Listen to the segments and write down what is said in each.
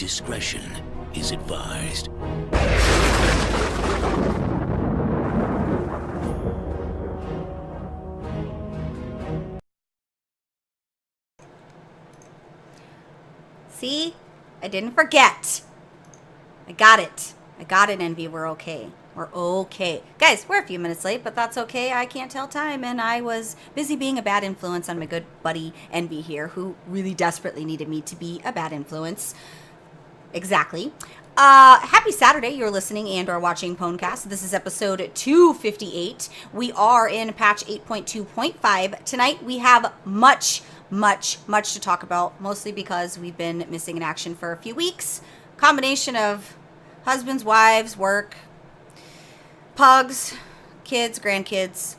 Discretion is advised. See? I didn't forget. I got it. I got it, Envy. We're okay. We're okay. Guys, we're a few minutes late, but that's okay. I can't tell time, and I was busy being a bad influence on my good buddy Envy here, who really desperately needed me to be a bad influence. Exactly. Happy Saturday. You're listening and or watching Pwnecast. This is episode 258. We are in patch 8.2.5. Tonight we have much to talk about, mostly because we've been missing in action for a few weeks. Combination of husbands, wives, work, pugs, kids, grandkids,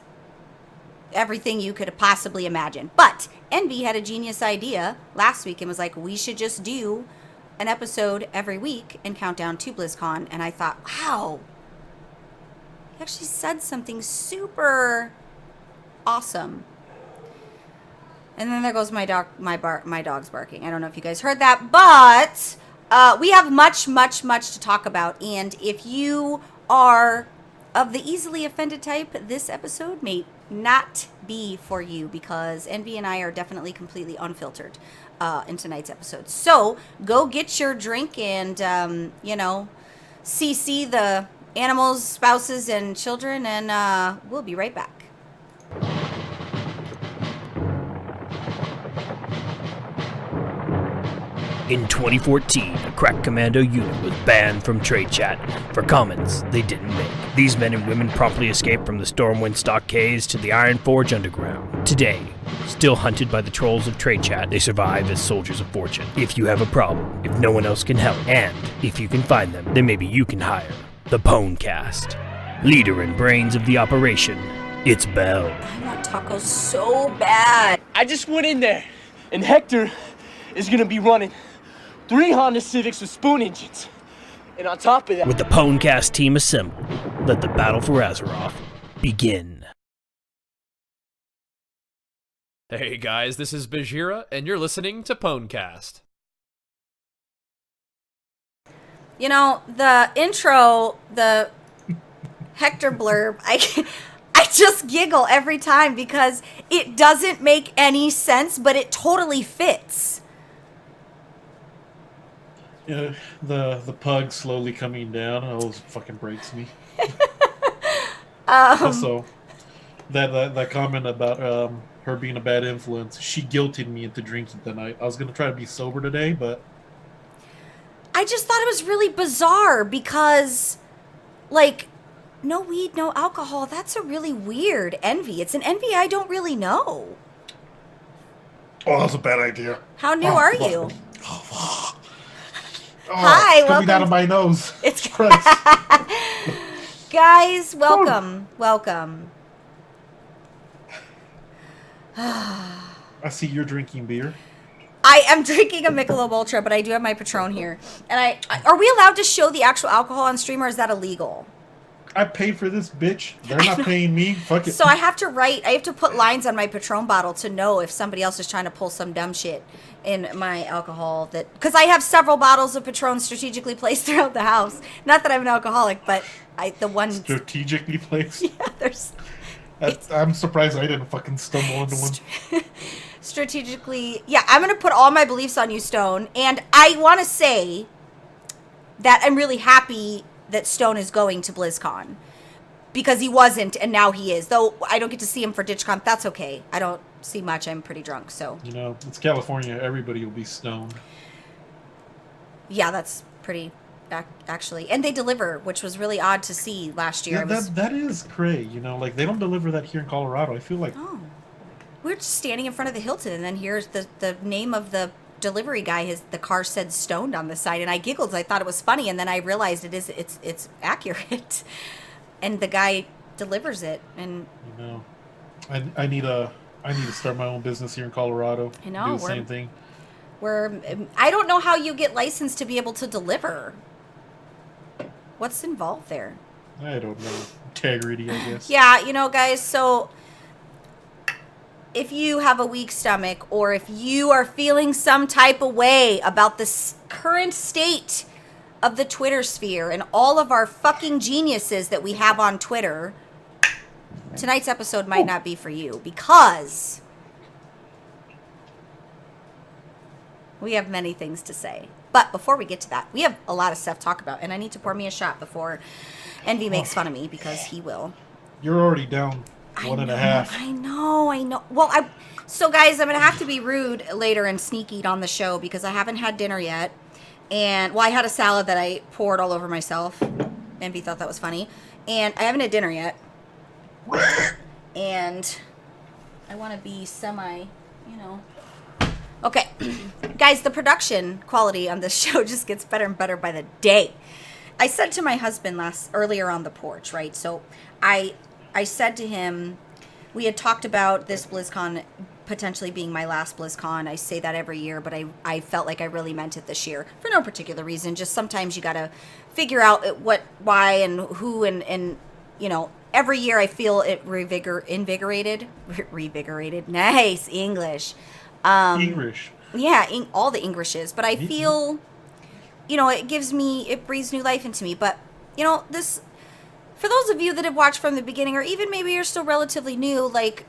everything you could possibly imagine. But Envy had a genius idea last week and was like, we should just do an episode every week and count down to BlizzCon. And I thought, wow, he actually said something super awesome. And then there goes my dog, my dog's barking. I don't know if you guys heard that, but we have much to talk about. And if you are of the easily offended type, this episode may not be for you, because Envy and I are definitely completely unfiltered in tonight's episode. So go get your drink and, CC the animals, spouses, and children, and we'll be right back. In 2014, a crack commando unit was banned from trade chat for comments they didn't make. These men and women promptly escaped from the Stormwind stockades to the Ironforge underground. Today, still hunted by the trolls of trade chat, they survive as soldiers of fortune. If you have a problem, if no one else can help, and if you can find them, then maybe you can hire the Pwnecast. Leader and brains of the operation, it's Belle. I want tacos so bad. I just went in there, and Hector is gonna be running 3 Honda Civics with spoon engines. And on top of that, With the Pwnecast team assembled, let the battle for Azeroth begin. Hey guys, this is Bajira, and you're listening to Pwnecast. You know, the intro, the Hector blurb, I just giggle every time because it doesn't make any sense, but it totally fits. Yeah, the pug slowly coming down always fucking breaks me. Also, that comment about her being a bad influence, she guilted me into drinking tonight. I was gonna try to be sober today, but I just thought it was really bizarre because, like, no weed, no alcohol. That's a really weird envy. It's an envy I don't really know. oh, that's a bad idea. How new are you? Oh, Hi, it's coming welcome. out of my nose. It's Christ. Guys, welcome. I see you're drinking beer. I am drinking a Michelob Ultra, but I do have my Patron here. And are we allowed to show the actual alcohol on stream, or is that illegal? I paid for this, bitch. They're not paying me. Fuck it. So I have to put lines on my Patron bottle to know if somebody else is trying to pull some dumb shit in my alcohol, because I have several bottles of Patron strategically placed throughout the house. Not that I'm an alcoholic, but the one strategically placed. Yeah, there's. I'm surprised I didn't fucking stumble into one. Strategically, yeah. I'm gonna put all my beliefs on you, Stone, and I want to say that I'm really happy that Stone is going to BlizzCon, because he wasn't and now he is. Though I don't get to see him for DitchCon. That's okay. I don't see much. I'm pretty drunk, so. You know, it's California. Everybody will be stoned. Yeah, that's pretty, actually. And they deliver, which was really odd to see last year. Yeah, that is cray. You know, like, they don't deliver that here in Colorado. I feel like. Oh. We're just standing in front of the Hilton, and then here's the name of the delivery guy. The car said Stoned on the side, and I giggled. I thought it was funny, and then I realized it's accurate. And the guy delivers it, and you know, I need to start my own business here in Colorado. I know, do the same thing. I don't know how you get licensed to be able to deliver. What's involved there? I don't know. Integrity, I guess. Yeah, you know, guys, so if you have a weak stomach, or if you are feeling some type of way about this current state of the Twitter sphere and all of our fucking geniuses that we have on Twitter, tonight's episode might not be for you because we have many things to say. But before we get to that, we have a lot of stuff to talk about, and I need to pour me a shot before Envy makes fun of me, because he will. You're already down 1.5. I know. Well, so guys, I'm going to have to be rude later and sneak eat on the show because I haven't had dinner yet. And, well, I had a salad that I poured all over myself. Envy thought that was funny. And I haven't had dinner yet. And I want to be Okay. Guys, the production quality on this show just gets better and better by the day. I said to my husband earlier on the porch, right? So I said to him, we had talked about this BlizzCon potentially being my last BlizzCon. I say that every year, but I felt like I really meant it this year for no particular reason. Just sometimes you got to figure out why and who and every year I feel it revigorated. Nice English. English. Yeah, all the Englishes. But I feel, it breathes new life into me. But, this, for those of you that have watched from the beginning, or even maybe you're still relatively new, like,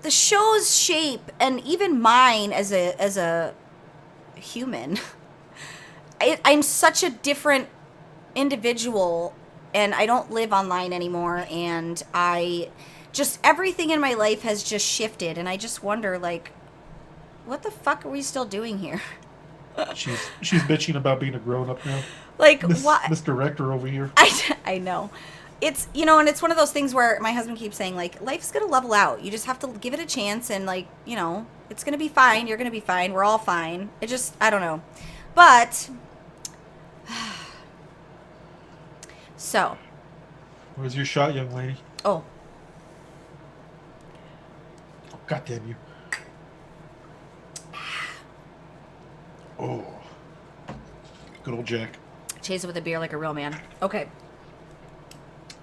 the show's shape, and even mine as a human, I'm such a different individual, and I don't live online anymore, and everything in my life has just shifted, and I just wonder, like, what the fuck are we still doing here? She's bitching about being a grown-up now. Like, what? Mr. Rector over here. I know. It's, and it's one of those things where my husband keeps saying, like, life's going to level out. You just have to give it a chance, and, like, it's going to be fine. You're going to be fine. We're all fine. I don't know. But, so. Where's your shot, young lady? Oh. God damn you. Oh. Good old Jack. Chase it with a beer like a real man. Okay.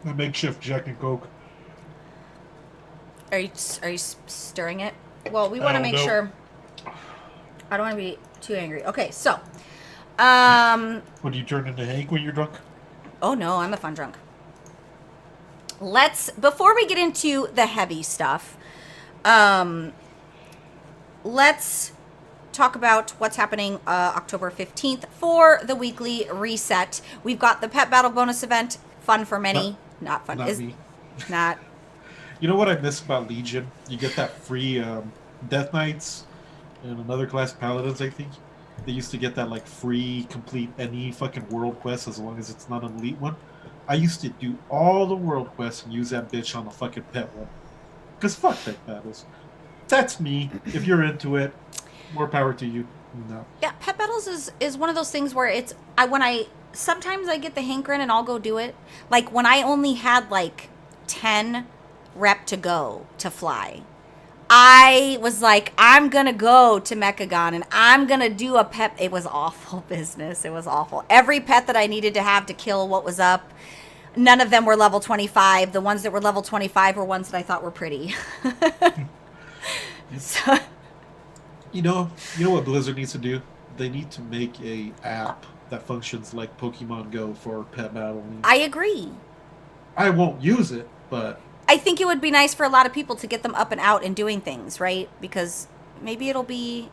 A makeshift Jack and Coke. Are you stirring it? Well, we want to make sure. I don't want to be too angry. Okay, so. What, do you turn into Hank when you're drunk? Oh, no, I'm a fun drunk. Before we get into the heavy stuff, let's talk about what's happening October 15th for the weekly reset. We've got the pet battle bonus event, fun for many, not fun. Not me. Not. You know what I miss about Legion? You get that free Death Knights and another class Paladins, I think. They used to get that like free complete any fucking world quest as long as it's not an elite one. I used to do all the world quests and use that bitch on the fucking pet one. Because fuck pet battles. That's me. If you're into it, more power to you. No. Yeah, pet battles is one of those things where sometimes I get the hankering and I'll go do it. Like when I only had like 10 rep to go to fly, I was like, I'm gonna go to Mechagon and I'm gonna do a pet. It was awful business. It was awful. Every pet that I needed to have to kill what was up, none of them were level 25. The ones that were level 25 were ones that I thought were pretty. So, You know what Blizzard needs to do? They need to make a app that functions like Pokemon Go for pet battling. I agree. I won't use it, but I think it would be nice for a lot of people to get them up and out and doing things, right? Because maybe it'll be,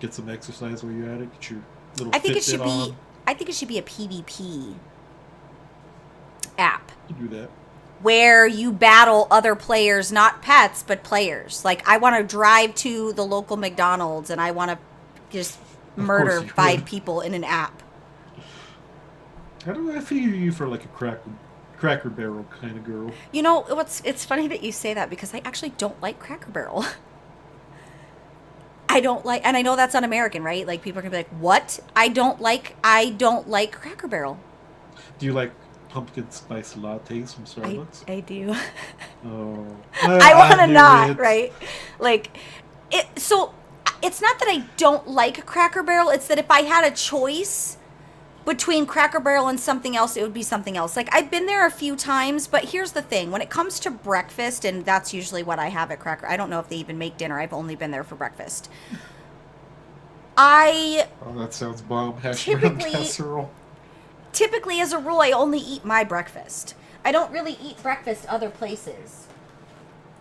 get some exercise while you're at it. Get your little I think it should Fitbit be on. I think it should be a PvP app You do that. where you battle other players, not pets, but players. Like I want to drive to the local McDonald's and I want to just murder you 5 would. people in an app. I don't know. I figure you for like a Cracker Barrel kind of girl. It's funny that you say that because I actually don't like Cracker Barrel. I don't like, and I know that's un-American, right? Like people are gonna be like, "What? I don't like Cracker Barrel." Do you like pumpkin spice lattes from Starbucks? I do. Oh, I want to knew not, it. right? Like, so it's not that I don't like Cracker Barrel. It's that if I had a choice between Cracker Barrel and something else, it would be something else. Like, I've been there a few times, but here's the thing. When it comes to breakfast, and that's usually what I have at Cracker, I don't know if they even make dinner. I've only been there for breakfast. I Oh, that sounds bomb. Hash brown casserole. typically, as a rule, I only eat my breakfast. I don't really eat breakfast other places.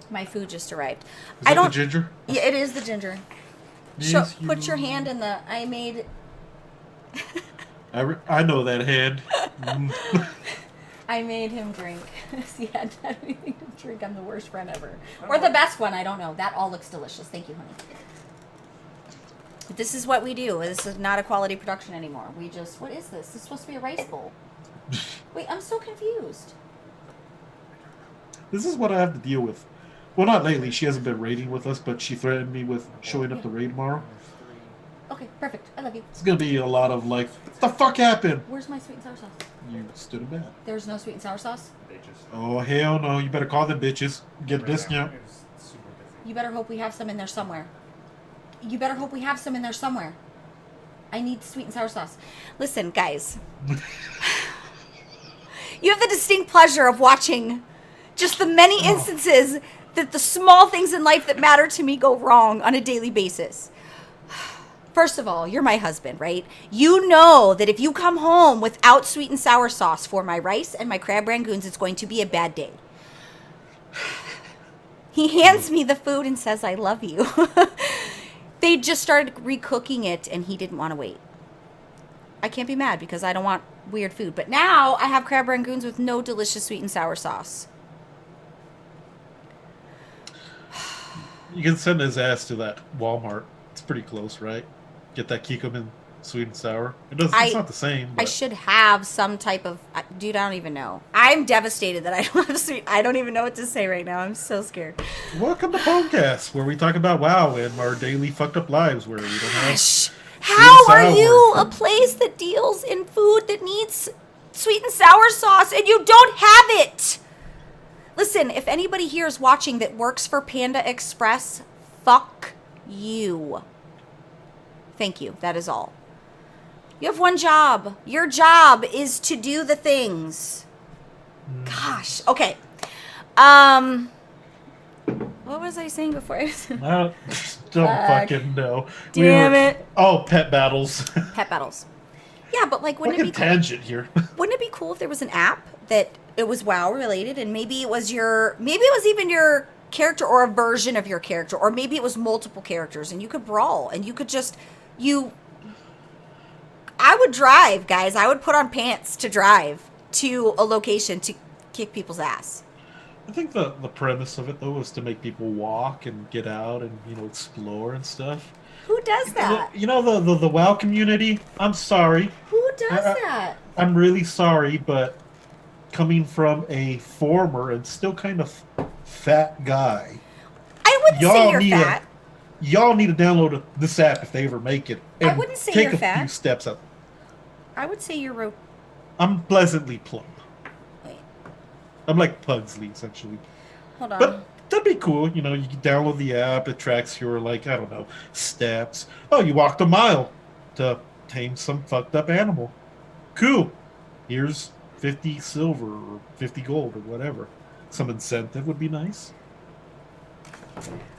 My food just arrived. Is that the ginger? Yeah, it is the ginger. Yes, Put your hand in the. I made. I know that hand. I made him drink. He hadn't had anything to drink. I'm the worst friend ever. Or the best one. I don't know. That all looks delicious. Thank you, honey. This is what we do. This is not a quality production anymore. We just. What is this? This is supposed to be a rice bowl. Wait, I'm so confused. This is what I have to deal with. Well, not lately. She hasn't been raiding with us, but she threatened me with showing up to raid tomorrow. Okay, perfect. I love you. It's gonna be a lot of like, what the fuck happened? Where's my sweet and sour sauce? You stood in bed. There's no sweet and sour sauce? Oh, hell no. You better call them bitches. Get a discount. You better hope we have some in there somewhere. You better hope we have some in there somewhere. I need sweet and sour sauce. Listen, guys. You have the distinct pleasure of watching just the many instances that the small things in life that matter to me go wrong on a daily basis. First of all, you're my husband, right? You know that if you come home without sweet and sour sauce for my rice and my crab rangoons, it's going to be a bad day. He hands me the food and says, I love you. They just started recooking it and he didn't want to wait. I can't be mad because I don't want weird food. But now I have crab rangoons with no delicious sweet and sour sauce. You can send his ass to that Walmart. It's pretty close, right? Get that Kikkoman sweet and sour. It's not the same. But... I should have some type of... Dude, I don't even know. I'm devastated that I don't have sweet... I don't even know what to say right now. I'm so scared. Welcome to Phonecast, where we talk about WoW and our daily fucked up lives where we don't have... Gosh, how are you a place that deals in food that needs sweet and sour sauce and you don't have it? Listen, if anybody here is watching that works for Panda Express, fuck you. Thank you. That is all. You have one job. Your job is to do the things. Gosh. Okay. What was I saying before? I don't fucking know. Damn it. Oh, pet battles. Pet battles. Yeah, but like, wouldn't it be tangent here? Wouldn't it be cool if there was an app that it was WoW related, and maybe it was even your character or a version of your character, or maybe it was multiple characters, and you could brawl, and you could just I would drive, guys. I would put on pants to drive to a location to kick people's ass. I think the premise of it, though, was to make people walk and get out and, explore and stuff. Who does that? The WoW community, I'm sorry. Who does that? I'm really sorry, but coming from a former and still kind of fat guy... I wouldn't say you're fat. Y'all need to download this app if they ever make it. And I wouldn't say you're fat. Take a few steps up. I would say you're... I'm pleasantly plump. Wait. I'm like Pugsley, essentially. Hold on. But that'd be cool. You can download the app. It tracks your, steps. Oh, you walked a mile to tame some fucked up animal. Cool. Here's 50 silver or 50 gold or whatever. Some incentive would be nice.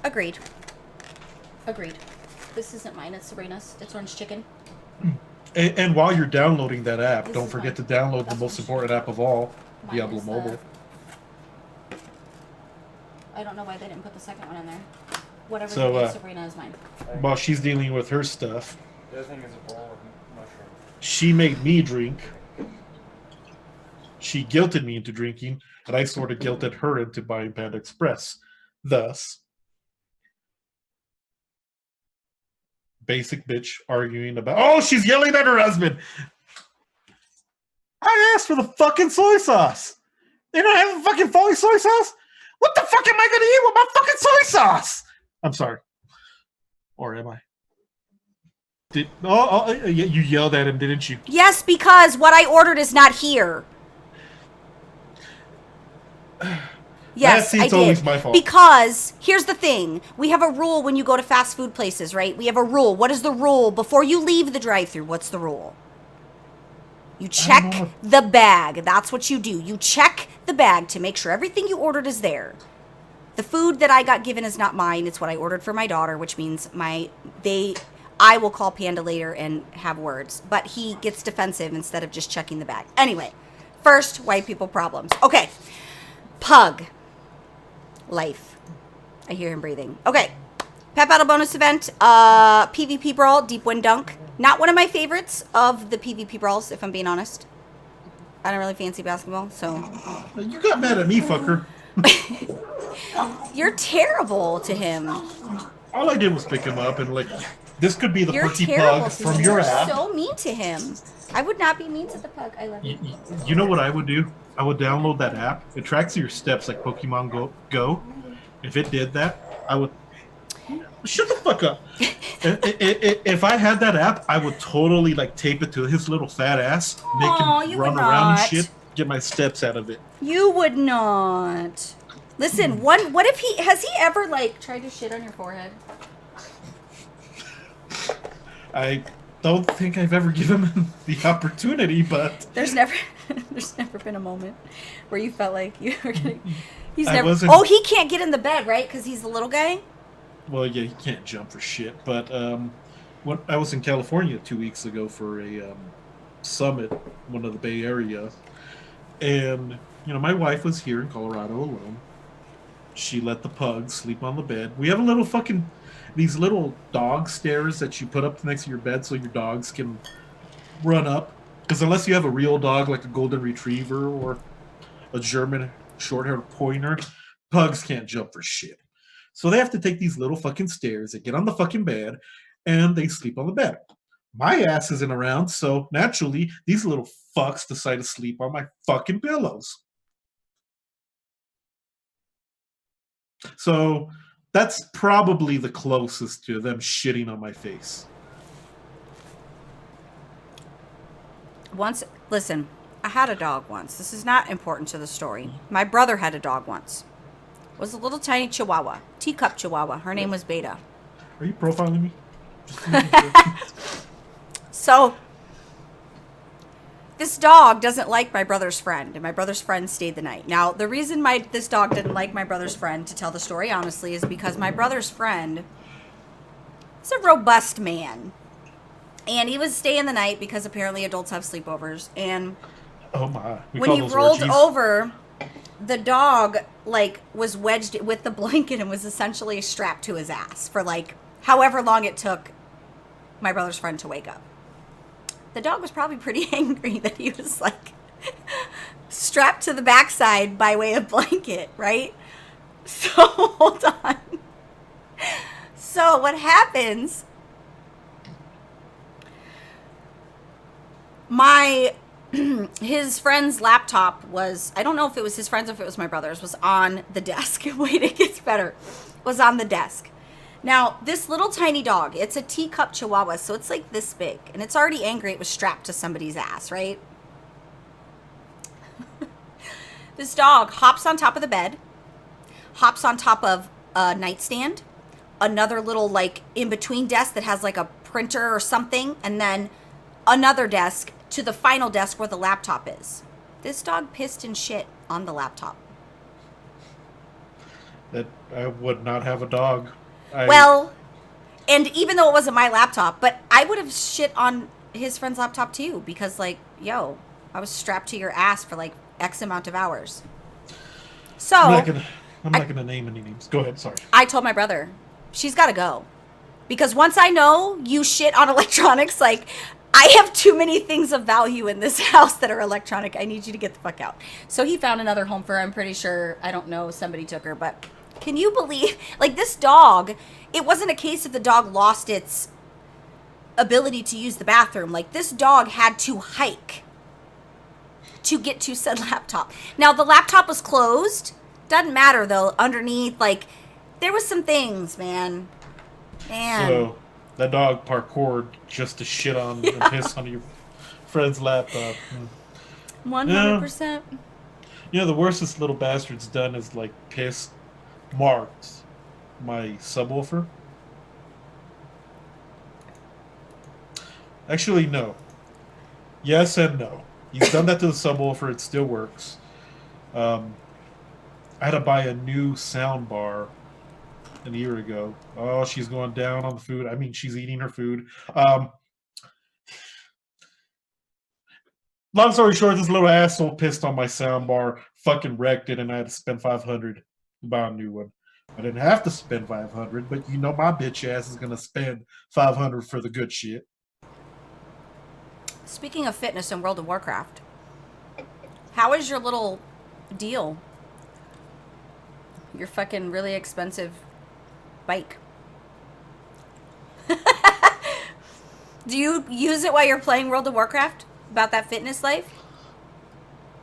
Agreed. This isn't mine. It's Serena's. It's orange chicken. And while you're downloading that app, This don't is forget mine. to download the That's most orange important app of all, Mine Diablo is, Mobile. I don't know why they didn't put the second one in there. Whatever So, they gave Sabrina is mine. While she's dealing with her stuff, The other thing is a bowl of mushrooms. she made me drink. She guilted me into drinking, and I sort of guilted her into buying Panda Express. Thus, basic bitch arguing about, oh, she's yelling at her husband. I asked for the fucking soy sauce. They don't have fucking soy sauce? What the fuck am I going to eat with my fucking soy sauce? I'm sorry. Or am I? You yelled at him, didn't you? Yes, because what I ordered is not here. Yes, It's I always did. my fault. Because here's the thing: we have a rule when you go to fast food places, right? We have a rule. What is the rule before you leave the drive-thru? What's the rule? You check the bag. That's what you do. You check the bag to make sure everything you ordered is there. The food that I got given is not mine. It's what I ordered for my daughter, which means I will call Panda later and have words. But he gets defensive instead of just checking the bag. Anyway, first, white people problems. Okay. Pug. Life. I hear him breathing. Okay. Pet Battle bonus event. PvP Brawl, Deep Wind Dunk. Not one of my favorites of the PvP Brawls, if I'm being honest. I don't really fancy basketball, so... You got mad at me, fucker. You're terrible to him. All I did was pick him up and, like, this could be the You're perky terrible pug to from him. your You're app. so mean to him. I would not be mean to the pug. I love you. You know what I would do? I would download that app. It tracks your steps like Pokemon Go. If it did that, I would... Shut the fuck up. If I had that app, I would totally like tape it to his little fat ass, make him run around and shit, get my steps out of it. You would not. Listen, what if has he ever like tried to shit on your forehead? I don't think I've ever given him the opportunity, but There's never been a moment where you felt like you were getting. wasn't- He can't get in the bed, right? Because he's the little guy. well, yeah, he can't jump for shit. But when I was in California 2 weeks ago for a summit, one of the Bay Area, and you know my wife was here in Colorado alone. She let the pug sleep on the bed. We have a little fucking these little dog stairs that you put up next to your bed so your dogs can run up. Because unless you have a real dog like a golden retriever or a German short-haired pointer, pugs can't jump for shit. So they have to take these little fucking stairs, they get on the fucking bed, and they sleep on the bed. My ass isn't around, so naturally, these little fucks decide to sleep on my fucking pillows. So that's probably the closest to them shitting on my face. Listen, I had a dog once. This is not important to the story. My brother had a dog once. It was a little tiny chihuahua, teacup chihuahua. Her name was Beta. Are you profiling me? So, this dog doesn't like my brother's friend, and my brother's friend stayed the night. Now, the reason this dog didn't like my brother's friend, to tell the story honestly, is because my brother's friend is a robust man. And he was staying the night because apparently adults have sleepovers. And Oh my. We when call he those rolled orgies. over, the dog like was wedged with the blanket and was essentially strapped to his ass for like however long it took my brother's friend to wake up. The dog was probably pretty angry that he was like strapped to the backside by way of blanket, right? So hold on. So what happens? His friend's laptop was, I don't know if it was his friend's or if it was my brother's, was on the desk. Wait, it gets better. Was on the desk. Now, this little tiny dog, it's a teacup chihuahua, so it's like this big. And it's already angry it was strapped to somebody's ass, right? This dog hops on top of the bed, hops on top of a nightstand, another little like in-between desk that has like a printer or something, and then another desk to the final desk where the laptop is. This dog pissed and shit on the laptop. That I would not have a dog. Well, and even though it wasn't my laptop, but I would have shit on his friend's laptop too, because like, yo, I was strapped to your ass for like X amount of hours. So I'm not gonna name any names. Go ahead, sorry. I told my brother, she's got to go. Because once I know you shit on electronics, like, I have too many things of value in this house that are electronic. I need you to get the fuck out. So he found another home for her. I'm pretty sure, I don't know, somebody took her. But can you believe, like, this dog, it wasn't a case of the dog lost its ability to use the bathroom. Like, this dog had to hike to get to said laptop. Now, the laptop was closed. Doesn't matter, though. Underneath, like, there was some things, man. Man. So that dog parkoured just to shit on and piss on your friend's laptop. 100%. You know, the worst this little bastard's done is like piss marked my subwoofer. Actually, no. Yes and no. He's done that to the subwoofer. It still works. I had to buy a new sound bar a year ago. Oh, she's going down on the food. I mean, she's eating her food. Um, Long story short, this little asshole pissed on my soundbar, fucking wrecked it, and I had to spend 500 to buy a new one. I didn't have to spend 500, but you know my bitch ass is gonna spend 500 for the good shit. Speaking of fitness in World of Warcraft, how is your little deal? Your fucking really expensive bike. Do you use it while you're playing World of Warcraft? About that fitness life?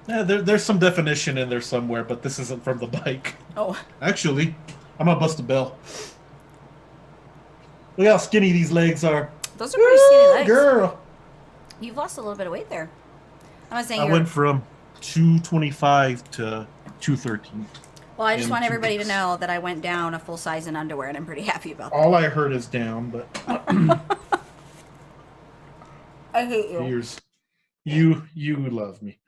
Yeah, there's some definition in there somewhere, but this isn't from the bike. Oh. Actually, I'm gonna bust a bell. Look how skinny these legs are. Those are pretty skinny legs. Girl. You've lost a little bit of weight there. I was saying I went from 225 to 213. Well, I just in want 2 everybody to weeks. know that I went down a full size in underwear, and I'm pretty happy about that. All I heard is down, but I hate you. here's you love me.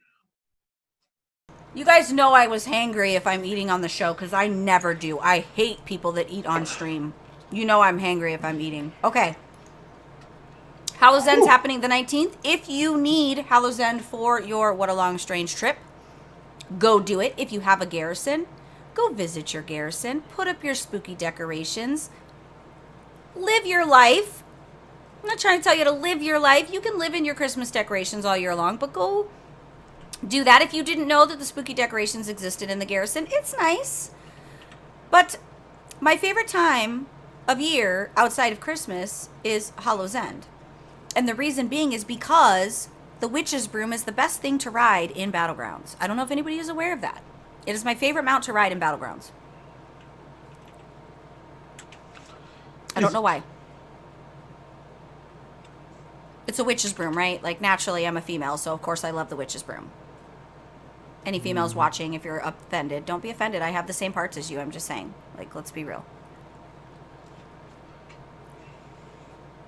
You guys know I was hangry if I'm eating on the show, because I never do. I hate people that eat on stream. You know I'm hangry if I'm eating. Okay. Hallow's End's happening the 19th. If you need Hallow's End for your What a Long Strange trip, go do it. If you have a garrison, go visit your garrison. Put up your spooky decorations. Live your life. I'm not trying to tell you to live your life. You can live in your Christmas decorations all year long, but go do that. If you didn't know that the spooky decorations existed in the garrison, it's nice. But my favorite time of year outside of Christmas is Hallow's End. And the reason being is because the witch's broom is the best thing to ride in Battlegrounds. I don't know if anybody is aware of that. It is my favorite mount to ride in Battlegrounds. I don't know why. It's a witch's broom, right? Like, naturally, I'm a female, so of course I love the witch's broom. Any females watching, if you're offended, don't be offended. I have the same parts as you. I'm just saying. Like, let's be real.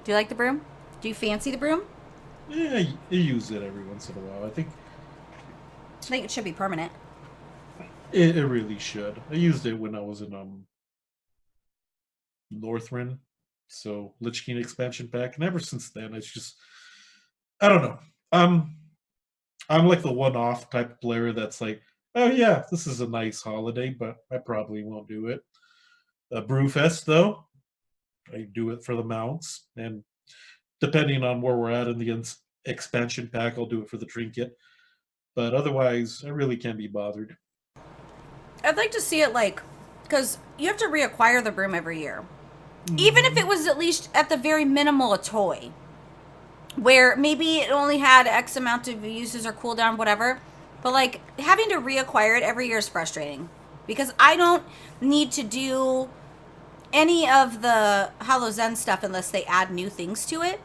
Do you like the broom? Do you fancy the broom? Yeah, I use it every once in a while. I think it should be permanent. it really should. I used it when I was in Northrend, so Lich King expansion pack, and ever since then, it's just I don't know. I'm like the one-off type of player that's like, oh yeah, this is a nice holiday, but I probably won't do it. Brewfest though, I do it for the mounts, and depending on where we're at in the expansion pack, I'll do it for the trinket. But otherwise, I really can't be bothered. I'd like to see it like, because you have to reacquire the broom every year. Even if it was at least at the very minimal a toy. Where maybe it only had X amount of uses or cooldown, whatever. But like, having to reacquire it every year is frustrating. Because I don't need to do any of the Hallow's End stuff unless they add new things to it.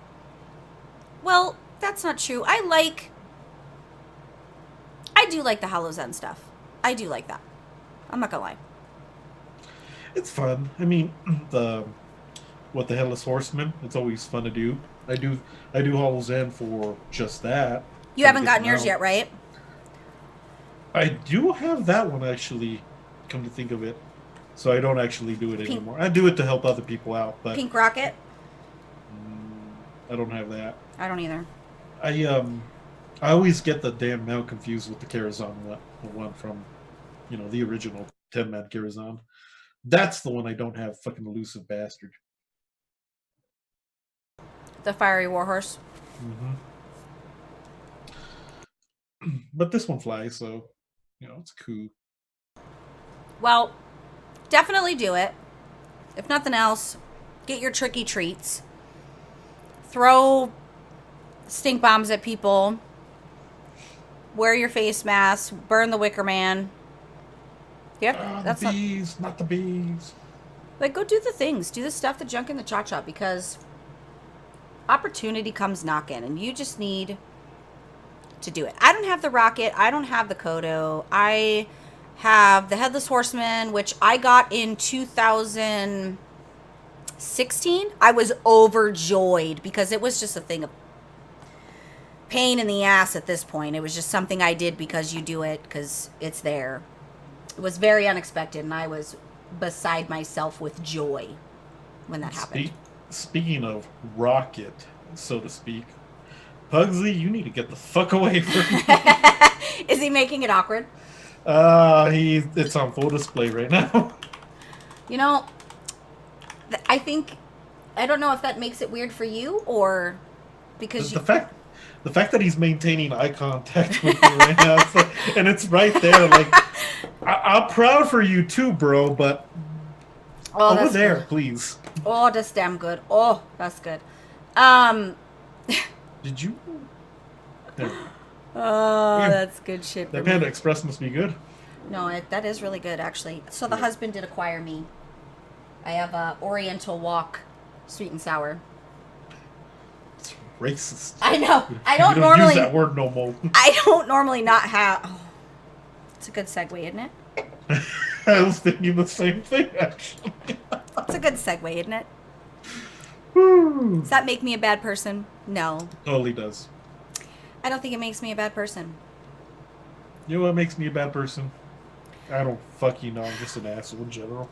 Well, that's not true. I do like the Hallow's End stuff. I do like that. I'm not gonna lie. It's fun. I mean, what the Headless Horseman? It's always fun to do. I do Hallow's End for just that. You haven't gotten yours yet, right? I do have that one actually, come to think of it. So I don't actually do it anymore. I do it to help other people out, but Pink Rocket? I don't have that. I don't either. I always get the damn mount confused with the Karazhan one, the one from, the original 10-man Karazhan. That's the one I don't have, fucking elusive bastard. The Fiery Warhorse. But this one flies, so, it's cool. Well, definitely do it. If nothing else, get your tricky treats. Throw stink bombs at people. Wear your face mask. Burn the Wicker Man. Yep, that's the bees, not the bees. Like, go do the things. Do the stuff, the junk in the cha-cha, because opportunity comes knocking, and you just need to do it. I don't have the rocket. I don't have the Kodo. I have the Headless Horseman, which I got in 2016. I was overjoyed because it was just a thing of pain in the ass at this point. It was just something I did because you do it, because it's there. It was very unexpected, and I was beside myself with joy when that happened. Speaking of rocket, so to speak, Pugsley, you need to get the fuck away from me. Is he making it awkward? It's on full display right now. You know, I think, I don't know if that makes it weird for you or because The fact that he's maintaining eye contact with me right now, and it's right there. Like, I'm proud for you too, bro. But over there, good. please. Oh, that's damn good. Oh, that's good. Did you? There. Oh, Yeah. that's good shit. That For Panda me. Express must be good. No, that is really good actually. So the husband did acquire me. I have a Oriental Walk, sweet and sour. It's racist. I know. I You don't don't normally. use that word no more. I don't normally not have. Oh, it's a good segue, isn't it? I was thinking the same thing, actually. It's a good segue, isn't it? Woo. Does that make me a bad person? No. Totally does. I don't think it makes me a bad person. You know what makes me a bad person? I don't fucking know. I'm just an asshole in general.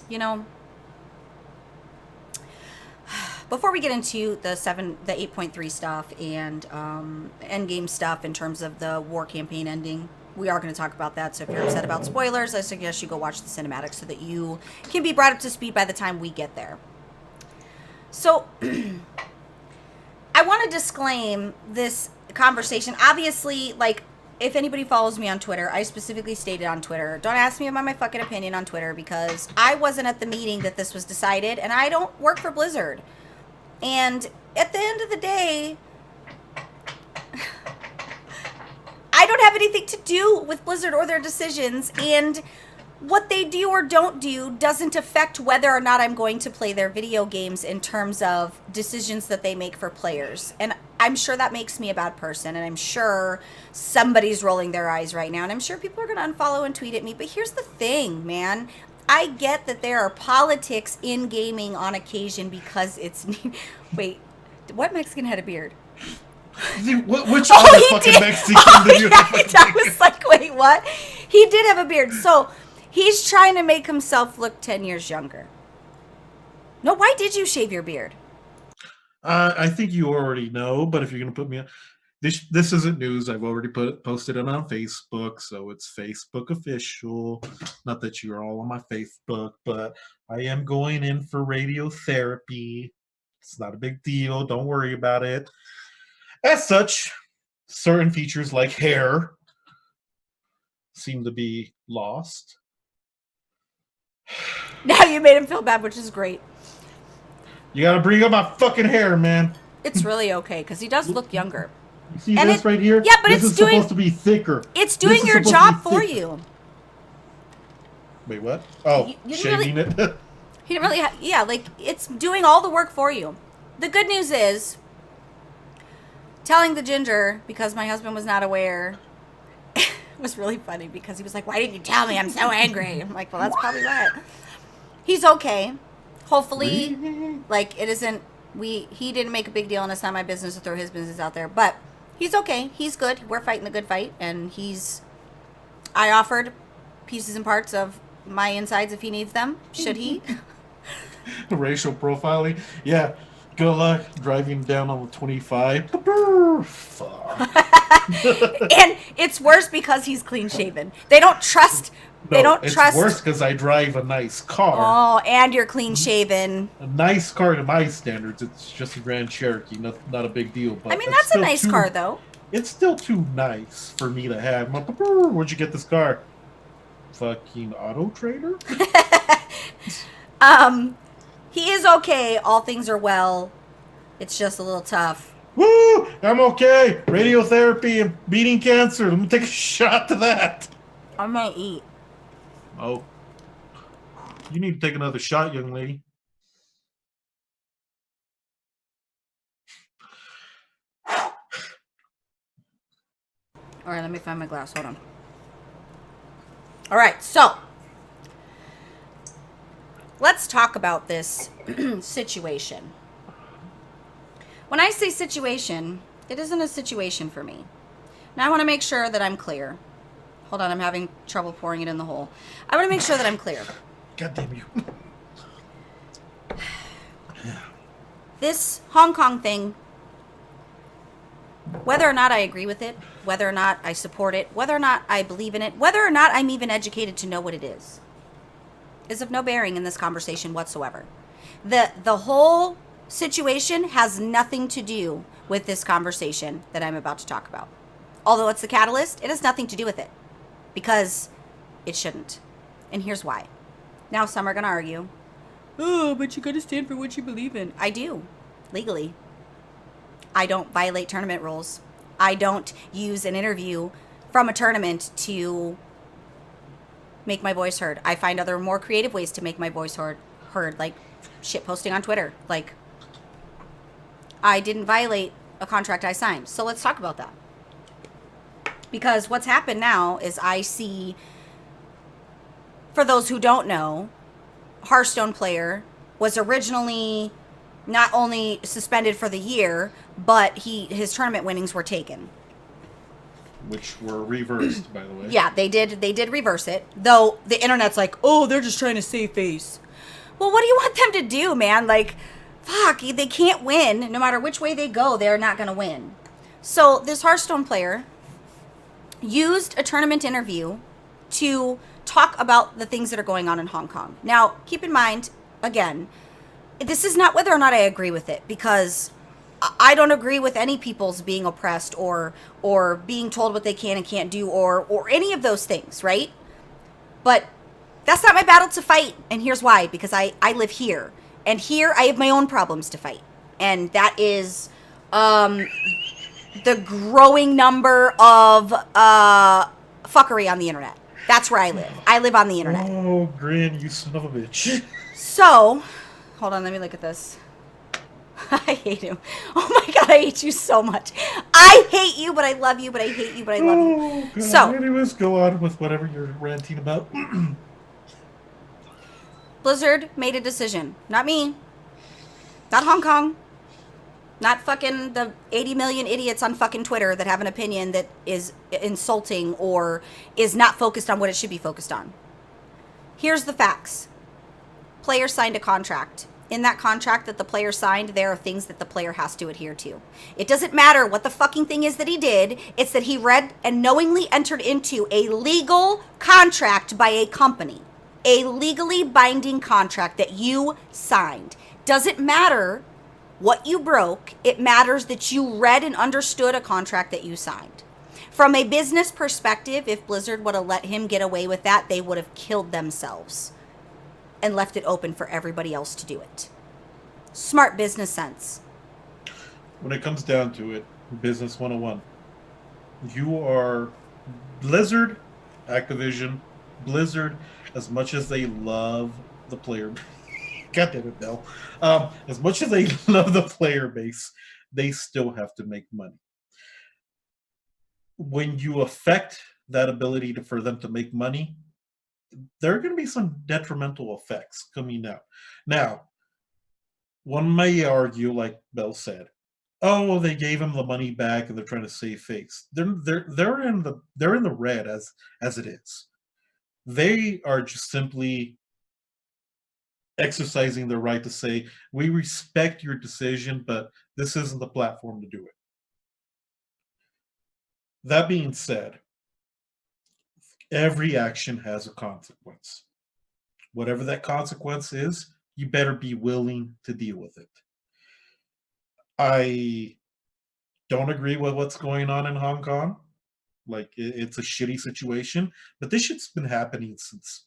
You know, before we get into the 8.3 stuff and endgame stuff in terms of the war campaign ending, we are going to talk about that. So if you're upset about spoilers, I suggest you go watch the cinematics so that you can be brought up to speed by the time we get there. So I want to disclaim this conversation. Obviously, like, if anybody follows me on Twitter, I specifically stated on Twitter, don't ask me about my fucking opinion on Twitter because I wasn't at the meeting that this was decided and I don't work for Blizzard. And at the end of the day, I don't have anything to do with Blizzard or their decisions, and what they do or don't do doesn't affect whether or not I'm going to play their video games in terms of decisions that they make for players. And I'm sure that makes me a bad person, and I'm sure somebody's rolling their eyes right now, and I'm sure people are going to unfollow and tweet at me. But here's the thing, man. I get that there are politics in gaming on occasion because it's... Wait, what Mexican had a beard? Which other fucking Mexican did you have? Right? I was like, wait, what? He did have a beard. So he's trying to make himself look 10 years younger. No, why did you shave your beard? I think you already know, but if you're gonna put me on, this isn't news. I've already posted it on Facebook, so it's Facebook official. Not that you're all on my Facebook, but I am going in for radiotherapy. It's not a big deal. Don't worry about it. As such, certain features like hair seem to be lost. Now you made him feel bad, which is great. You gotta bring up my fucking hair, man. It's really okay because he does look younger. You see And this it- right here? yeah, but this it's is doing- supposed to be thicker. It's This doing is your supposed to job be for thicker. you. Wait, what? Oh, You didn't shaving it. He didn't really, yeah, like it's doing all the work for you. The good news is, telling the ginger because my husband was not aware was really funny because he was like, "Why didn't you tell me? I'm so angry." I'm like, "Well, that's probably why." He's okay. Hopefully, like it isn't. He didn't make a big deal, and it's not my business to throw his business out there. But he's okay. He's good. We're fighting the good fight, and I offered pieces and parts of my insides if he needs them. Should he? Racial profiling. Yeah. Good luck driving down on the 25. Fuck. And it's worse because he's clean shaven. They don't trust. They don't it's trust. worse because I drive a nice car. Oh, and you're clean shaven. A nice car to my standards. It's just a Grand Cherokee. Not a big deal. But I mean, it's that's a still nice car, though. It's still too nice for me to have. I'm like, where'd you get this car? Fucking Auto Trader? He is okay. All things are well. It's just a little tough. Woo! I'm okay. Radiotherapy and beating cancer. Let me take a shot to that. I might eat. Oh. You need to take another shot, young lady. All right, let me find my glass. Hold on. All right, so let's talk about this situation. When I say situation, it isn't a situation for me. Now I want to make sure that I'm clear. Hold on, I'm having trouble pouring it in the hole. I want to make sure that I'm clear. God damn you. This Hong Kong thing, whether or not I agree with it, whether or not I support it, whether or not I believe in it, whether or not I'm even educated to know what it is of no bearing in this conversation whatsoever. The whole situation has nothing to do with this conversation that I'm about to talk about. Although it's the catalyst, it has nothing to do with it. Because it shouldn't. And here's why. Now some are going to argue, oh, but you got to stand for what you believe in. I do, legally. I don't violate tournament rules. I don't use an interview from a tournament to make my voice heard. I find other more creative ways to make my voice heard, like shit posting on Twitter. Like, I didn't violate a contract I signed. So let's talk about that. Because what's happened now is I see, for those who don't know, Hearthstone player was originally not only suspended for the year, but his tournament winnings were taken. Which were reversed, by the way. Yeah, they did reverse it. Though the internet's like, oh, they're just trying to save face. Well, what do you want them to do, man? Like, fuck, they can't win. No matter which way they go, they're not going to win. So this Hearthstone player used a tournament interview to talk about the things that are going on in Hong Kong. Now, keep in mind, again, this is not whether or not I agree with it, because I don't agree with any people's being oppressed or being told what they can and can't do or any of those things, right? But that's not my battle to fight, and here's why. Because I live here, and here I have my own problems to fight, and that is the growing number of fuckery on the internet. That's where I live. I live on the internet. Oh, Grin, you son of a bitch. So, hold on, let me look at this. I hate him. Oh my god, I hate you so much. I hate you, but I love you, but I hate you, but I love you. God. So, anyways, go on with whatever you're ranting about. Blizzard made a decision. Not me. Not Hong Kong. Not fucking the 80 million idiots on fucking Twitter that have an opinion that is insulting or is not focused on what it should be focused on. Here's the facts. Player signed a contract. In that contract that the player signed, there are things that the player has to adhere to. It doesn't matter what the fucking thing is that he did. It's that he read and knowingly entered into a legal contract by a company. A legally binding contract that you signed. Doesn't matter what you broke. It matters that you read and understood a contract that you signed. From a business perspective, if Blizzard would have let him get away with that, they would have killed themselves and left it open for everybody else to do it. Smart business sense. When it comes down to it, business 101. You are Blizzard, Activision, Blizzard, as much as they love the player God damn it, Bill. As much as they love the player base, they still have to make money. When you affect that ability for them to make money, there are going to be some detrimental effects coming out. Now, one may argue, like Bell said, oh, they gave him the money back and they're trying to save face. They're in the red as it is. They are just simply exercising their right to say, we respect your decision, but this isn't the platform to do it. That being said, every action has a consequence. Whatever that consequence is, you better be willing to deal with it. I don't agree with what's going on in Hong Kong. Like, it's a shitty situation, but this shit's been happening since,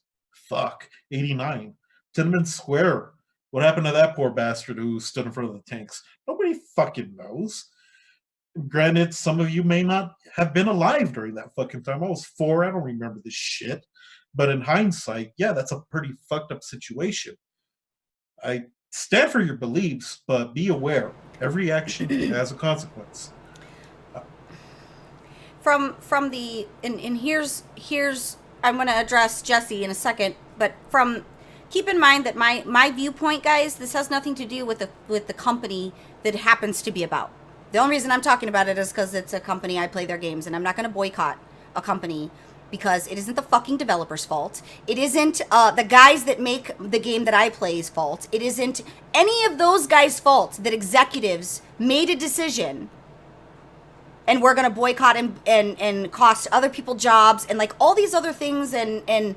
89. Tiananmen Square. What happened to that poor bastard who stood in front of the tanks? Nobody fucking knows. Granted, some of you may not have been alive during that fucking time. I was 4, I don't remember this shit. But in hindsight, yeah, that's a pretty fucked up situation. I stand for your beliefs, but be aware. Every action has a consequence. From the and here's I'm going to address Jesse in a second, but keep in mind that my viewpoint, guys, this has nothing to do with the company that it happens to be about. The only reason I'm talking about it is because it's a company I play their games, and I'm not going to boycott a company because it isn't the fucking developer's fault. It isn't the guys that make the game that I play's fault. It isn't any of those guys' fault that executives made a decision and we're going to boycott and cost other people jobs and like all these other things. And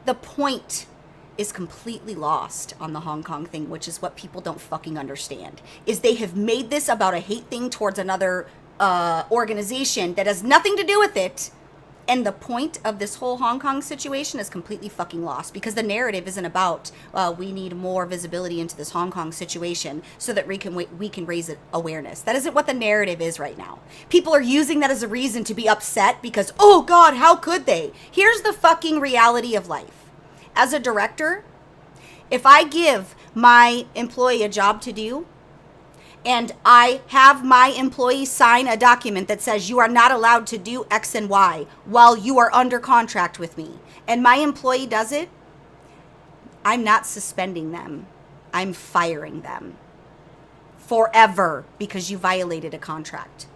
the point is completely lost on the Hong Kong thing, which is what people don't fucking understand, is they have made this about a hate thing towards another organization that has nothing to do with it. And the point of this whole Hong Kong situation is completely fucking lost, because the narrative isn't about we need more visibility into this Hong Kong situation so that we can raise awareness. That isn't what the narrative is right now. People are using that as a reason to be upset because, oh God, how could they? Here's the fucking reality of life. As a director, if I give my employee a job to do, and I have my employee sign a document that says you are not allowed to do X and Y while you are under contract with me, and my employee does it, I'm not suspending them. I'm firing them forever because you violated a contract.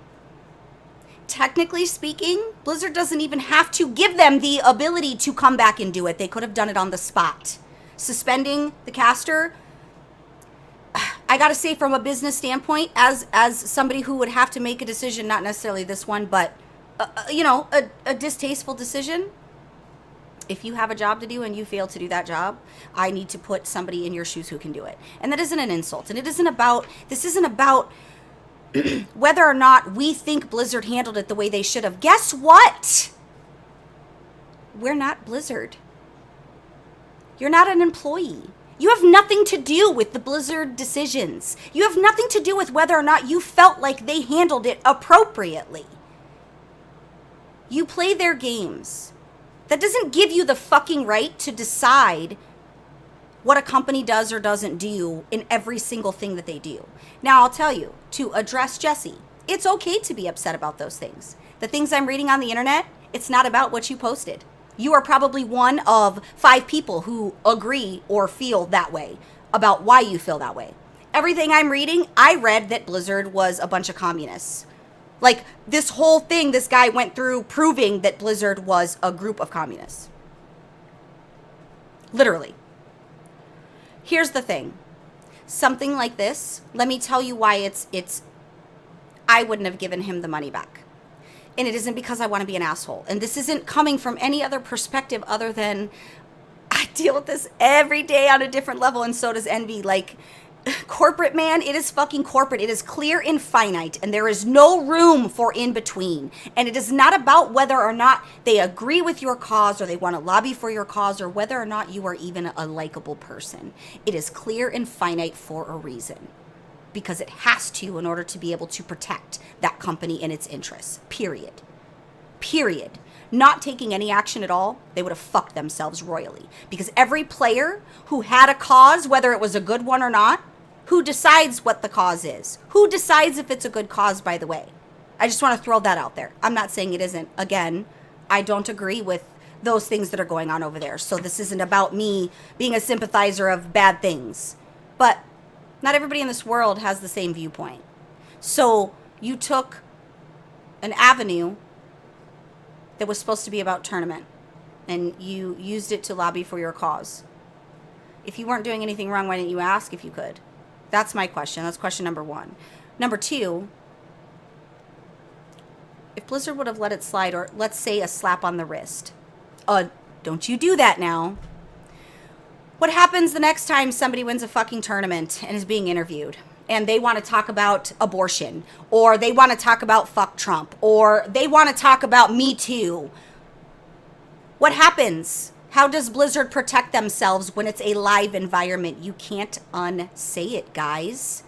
Technically speaking, Blizzard doesn't even have to give them the ability to come back and do it. They could have done it on the spot. Suspending the caster, I gotta say, from a business standpoint, as somebody who would have to make a decision, not necessarily this one, but a distasteful decision. If you have a job to do and you fail to do that job, I need to put somebody in your shoes who can do it. And that isn't an insult. And this isn't about whether or not we think Blizzard handled it the way they should have. Guess what? We're not Blizzard. You're not an employee. You have nothing to do with the Blizzard decisions. You have nothing to do with whether or not you felt like they handled it appropriately. You play their games. That doesn't give you the fucking right to decide what a company does or doesn't do in every single thing that they do. Now, I'll tell you, to address Jesse, it's okay to be upset about those things. The things I'm reading on the internet, it's not about what you posted. You are probably one of 5 people who agree or feel that way about why you feel that way. Everything I'm reading, I read that Blizzard was a bunch of communists. Like, this whole thing this guy went through proving that Blizzard was a group of communists. Literally. Here's the thing. Something like this, let me tell you why it's I wouldn't have given him the money back. And it isn't because I want to be an asshole. And this isn't coming from any other perspective other than I deal with this every day on a different level, and so does Envy. Like, corporate, man, it is fucking corporate. It is clear and finite, and there is no room for in between. And it is not about whether or not they agree with your cause or they want to lobby for your cause or whether or not you are even a likable person. It is clear and finite for a reason. Because it has to in order to be able to protect that company and its interests. Period. Period. Not taking any action at all, they would have fucked themselves royally. Because every player who had a cause, whether it was a good one or not, who decides what the cause is? Who decides if it's a good cause, by the way? I just want to throw that out there. I'm not saying it isn't. Again, I don't agree with those things that are going on over there. So this isn't about me being a sympathizer of bad things. But not everybody in this world has the same viewpoint. So you took an avenue that was supposed to be about tournament, and you used it to lobby for your cause. If you weren't doing anything wrong, why didn't you ask if you could? That's my question. That's question number 1. Number 2, if Blizzard would have let it slide, or let's say a slap on the wrist. Don't you do that now. What happens the next time somebody wins a fucking tournament and is being interviewed and they want to talk about abortion, or they want to talk about fuck Trump, or they want to talk about Me Too? What happens? How does Blizzard protect themselves when it's a live environment? You can't unsay it, guys.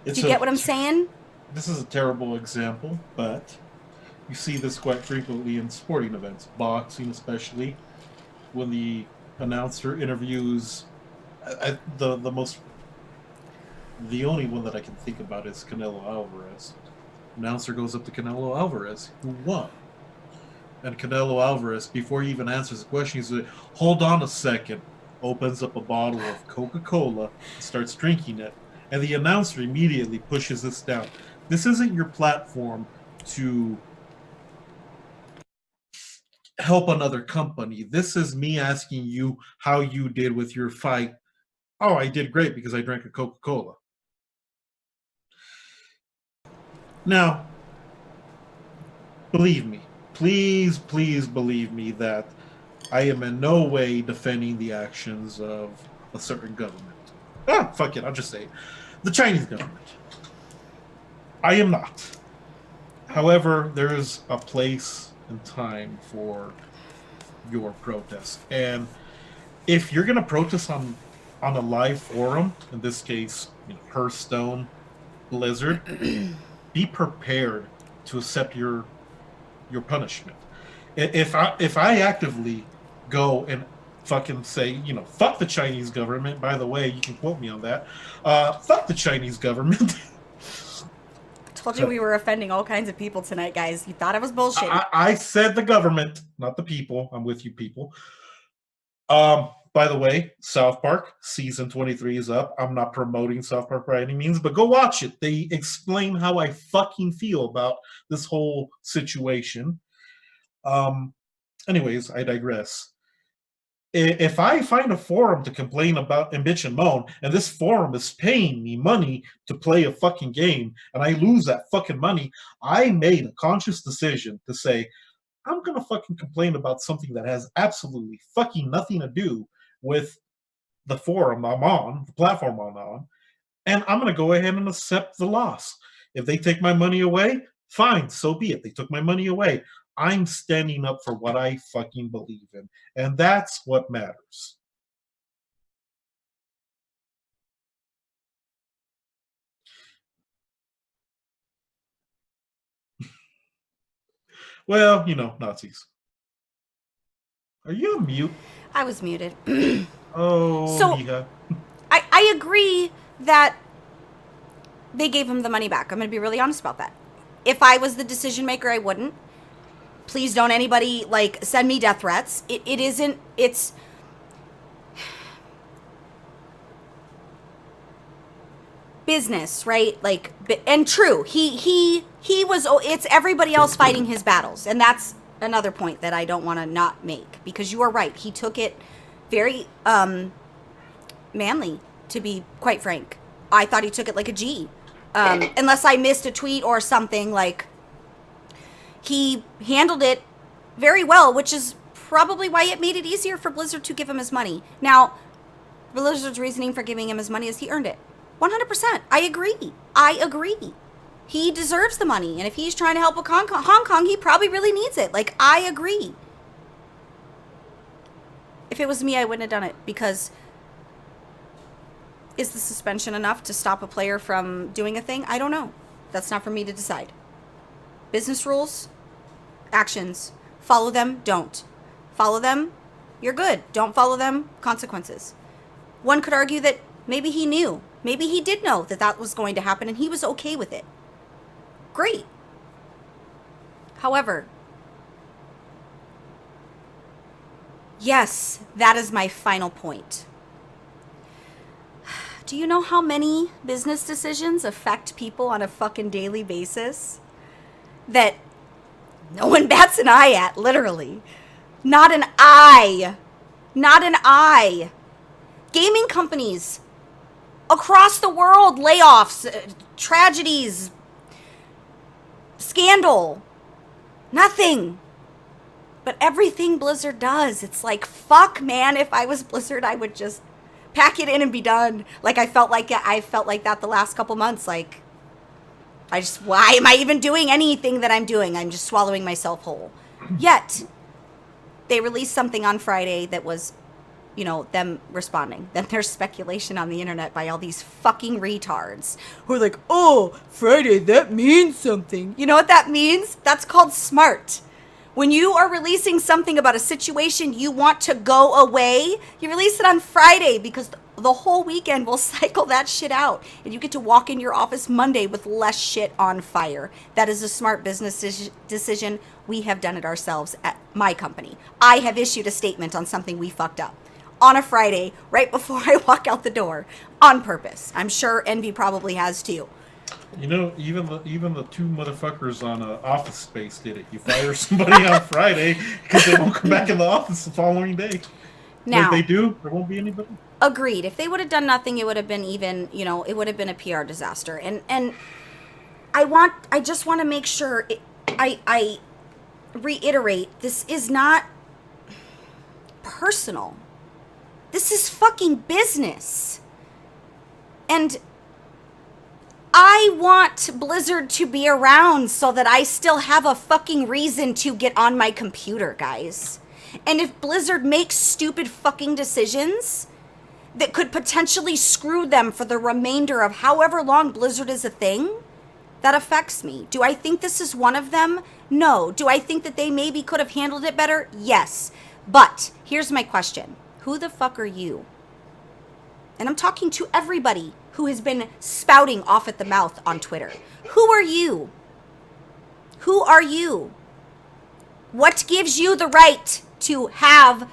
Do you get what I'm saying? This is a terrible example, but you see this quite frequently in sporting events, boxing especially, when the announcer interviews the only one that I can think about is Canelo Alvarez. Announcer goes up to Canelo Alvarez, who won. And Canelo Alvarez, before he even answers the question, he says, hold on a second, opens up a bottle of Coca-Cola and starts drinking it. And the announcer immediately pushes this down. This isn't your platform to help another company. This is me asking you how you did with your fight. Oh, I did great because I drank a Coca-Cola. Now, believe me, please believe me that I am in no way defending the actions of a certain government. Ah, fuck it, I'll just say it. The Chinese government. I am not. However, there is a place and time for your protest. And if you're going to protest on a live forum, in this case, Hearthstone, Blizzard, be prepared to accept your punishment. If I actively go and fucking say, fuck the Chinese government, by the way, you can quote me on that, fuck the Chinese government. Told you we were offending all kinds of people tonight, guys. You thought I was bullshit. I said the government, not the people. I'm with you, people. By the way, South Park season 23 is up. I'm not promoting South Park by any means, but go watch it. They explain how I fucking feel about this whole situation. Anyways, I digress. If I find a forum to complain about and bitch and moan, and this forum is paying me money to play a fucking game, and I lose that fucking money, I made a conscious decision to say, I'm gonna fucking complain about something that has absolutely fucking nothing to do with the forum I'm on, the platform I'm on, and I'm gonna go ahead and accept the loss. If they take my money away, fine, so be it. They took my money away. I'm standing up for what I fucking believe in, and that's what matters. Well, Nazis. Are you on mute? I was muted. Oh, So- Mija. I agree that they gave him the money back. I'm going to be really honest about that. If I was the decision maker, I wouldn't. Please don't anybody, send me death threats. It's business, right? And true. It's everybody else fighting his battles. And that's another point that I don't want to not make. Because you are right. He took it very manly, to be quite frank. I thought he took it like a G. Unless I missed a tweet or something, he handled it very well, which is probably why it made it easier for Blizzard to give him his money. Now, Blizzard's reasoning for giving him his money is he earned it. 100%. I agree. He deserves the money. And if he's trying to help with Hong Kong, he probably really needs it. I agree. If it was me, I wouldn't have done it, because is the suspension enough to stop a player from doing a thing? I don't know. That's not for me to decide. Business rules, actions. Follow them, don't. Follow them, you're good. Don't follow them, consequences. One could argue that maybe he knew. Maybe he did know that that was going to happen and he was okay with it. Great. However, yes, that is my final point. Do you know how many business decisions affect people on a fucking daily basis that no one bats an eye at, literally? Not an eye. Not an eye. Gaming companies across the world, layoffs, tragedies, scandal. Nothing. But everything Blizzard does, it's fuck, man, if I was Blizzard, I would just pack it in and be done. I felt like that the last couple months. Why am I even doing anything that I'm doing? I'm just swallowing myself whole. Yet, they released something on Friday that was, them responding. Then there's speculation on the internet by all these fucking retards who are oh, Friday, that means something. You know what that means? That's called smart. When you are releasing something about a situation you want to go away, you release it on Friday because the whole weekend will cycle that shit out. And you get to walk in your office Monday with less shit on fire. That is a smart business decision. We have done it ourselves at my company. I have issued a statement on something we fucked up on a Friday right before I walk out the door on purpose. I'm sure Envy probably has too. You know, even the two motherfuckers on Office Space did it. You fire somebody on Friday because they won't come back in the office the following day. But if Now, they do, there won't be anybody. agreed. If they would have done nothing, it would have been even, it would have been a PR disaster. And I just want to make sure I reiterate, this is not personal. This is fucking business. And I want Blizzard to be around so that I still have a fucking reason to get on my computer, guys. And if Blizzard makes stupid fucking decisions that could potentially screw them for the remainder of however long Blizzard is a thing, that affects me. Do I think this is one of them? No. Do I think that they maybe could have handled it better? Yes. But here's my question. Who the fuck are you? And I'm talking to everybody who has been spouting off at the mouth on Twitter. Who are you? Who are you? What gives you the right to have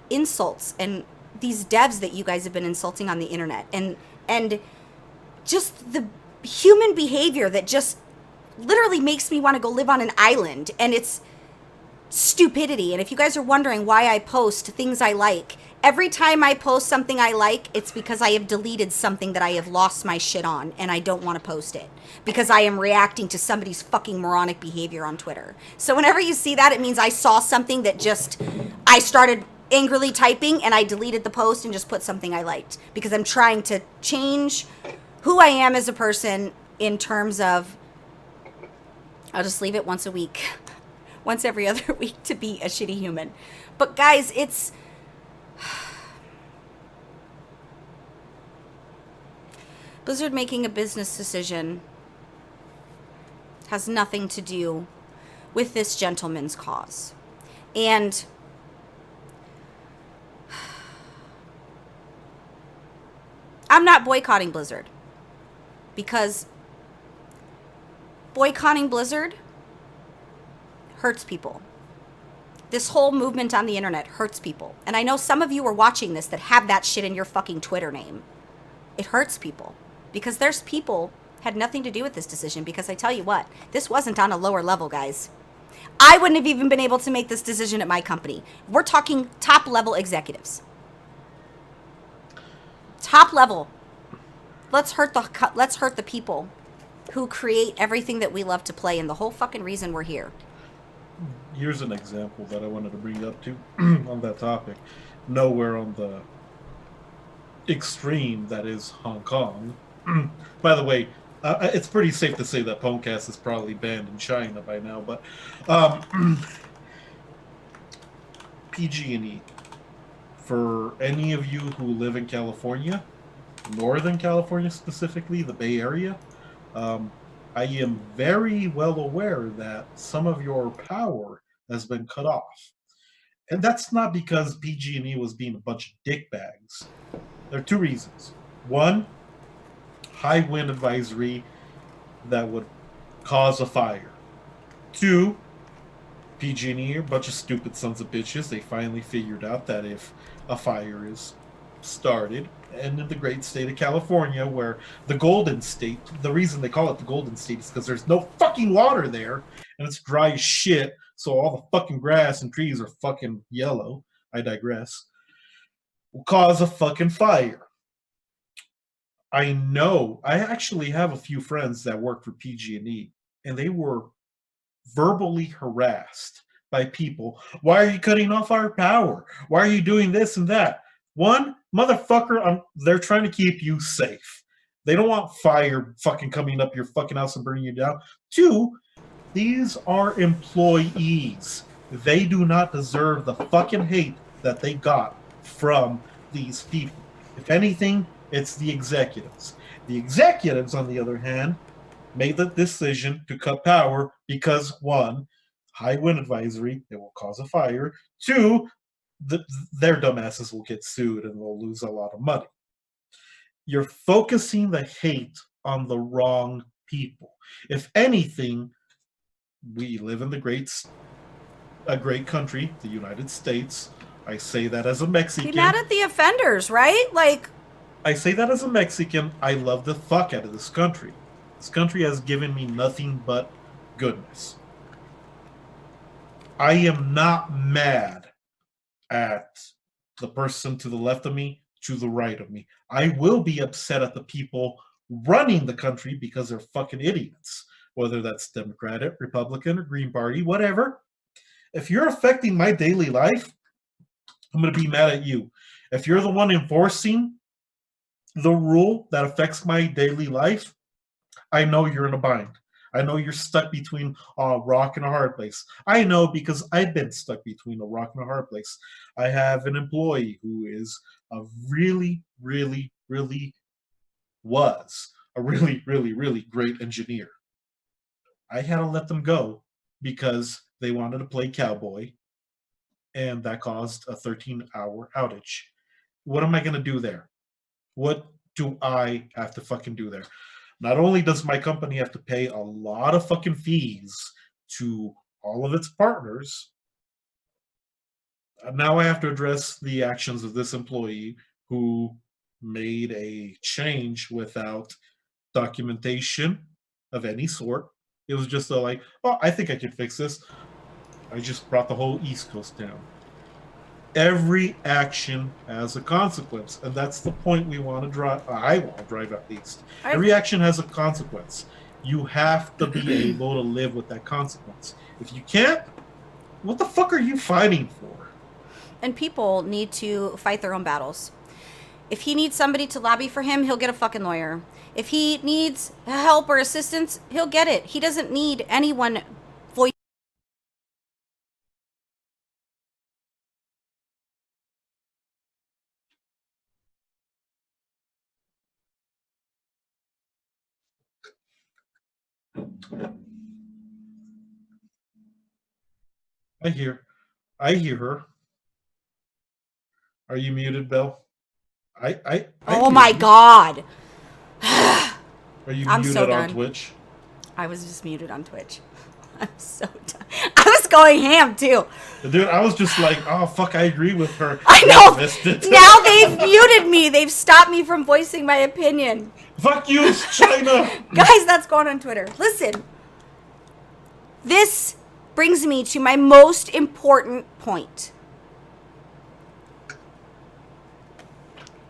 insults and these devs that you guys have been insulting on the internet and just the human behavior that just literally makes me want to go live on an island, and it's stupidity. And if you guys are wondering why I post things I like, every time I post something I like, it's because I have deleted something that I have lost my shit on and I don't want to post it because I am reacting to somebody's fucking moronic behavior on Twitter. So whenever you see that, it means I saw something that just I started angrily typing and I deleted the post and just put something I liked because I'm trying to change who I am as a person in terms of, I'll just leave it once a week, once every other week, to be a shitty human. But guys, it's Blizzard making a business decision has nothing to do with this gentleman's cause. And I'm not boycotting Blizzard because boycotting Blizzard hurts people. This whole movement on the internet hurts people. And I know some of you are watching this that have that shit in your fucking Twitter name. It hurts people because there's people had nothing to do with this decision, because I tell you what, this wasn't on a lower level, guys. I wouldn't have even been able to make this decision at my company. We're talking top level executives. Top level. Let's hurt the people who create everything that we love to play and the whole fucking reason we're here. Here's an example that I wanted to bring up too on that topic. Nowhere on the extreme that is Hong Kong. By the way, it's pretty safe to say that Pwnecast is probably banned in China by now, but PG&E. For any of you who live in California, Northern California specifically, the Bay Area, I am very well aware that some of your power has been cut off. And that's not because PG&E was being a bunch of dickbags. There are two reasons. One, high wind advisory that would cause a fire. Two, PG&E are a bunch of stupid sons of bitches. They finally figured out that if a fire is started, and in the great state of California, where the Golden State, the reason they call it the Golden State is because there's no fucking water there, and it's dry as shit, so all the fucking grass and trees are fucking yellow. I digress. Will cause a fucking fire. I know. I actually have a few friends that work for PG&E, and they were verbally harassed by people. Why are you cutting off our power? Why are you doing this and that? One, motherfucker, they're trying to keep you safe. They don't want fire fucking coming up your fucking house and burning you down. Two, these are employees. They do not deserve the fucking hate that they got from these people. If anything, it's the executives. The executives, on the other hand, made the decision to cut power because, one, high wind advisory, it will cause a fire. Two, their dumbasses will get sued and they'll lose a lot of money. You're focusing the hate on the wrong people. If anything, we live in a great country, the United States. I say that as a Mexican. Be mad at the offenders, right? Like, I say that as a Mexican. I love the fuck out of this country. This country has given me nothing but goodness. I am not mad at the person to the left of me, to the right of me. I will be upset at the people running the country because they're fucking idiots, whether that's Democratic, Republican, or Green Party, whatever. If you're affecting my daily life, I'm going to be mad at you. If you're the one enforcing the rule that affects my daily life, I know you're in a bind. I know you're stuck between a rock and a hard place. I know because I've been stuck between a rock and a hard place. I have an employee who is a really, really, really was a really, really, really great engineer. I had to let them go because they wanted to play cowboy, and that caused a 13-hour outage. What am I going to do there? What do I have to fucking do there? Not only does my company have to pay a lot of fucking fees to all of its partners, now I have to address the actions of this employee who made a change without documentation of any sort. It was just like, oh, I think I can fix this. I just brought the whole East Coast down. Every action has a consequence, and that's the point we want to drive. I want to drive at least. Every action has a consequence. You have to be able to live with that consequence. If you can't, what the fuck are you fighting for? And people need to fight their own battles. If he needs somebody to lobby for him, he'll get a fucking lawyer. If he needs help or assistance, he'll get it. He doesn't need anyone voice. I hear her. Are you muted, Belle? I Oh hear my you. God. Are you I'm muted so on done. Twitch? I was just muted on Twitch. I'm so done. I was going ham too. Dude, I was just like, oh fuck, I agree with her. I know. Missed it. Now they've muted me. They've stopped me from voicing my opinion. Fuck you, China. Guys, that's going on Twitter. Listen. This brings me to my most important point.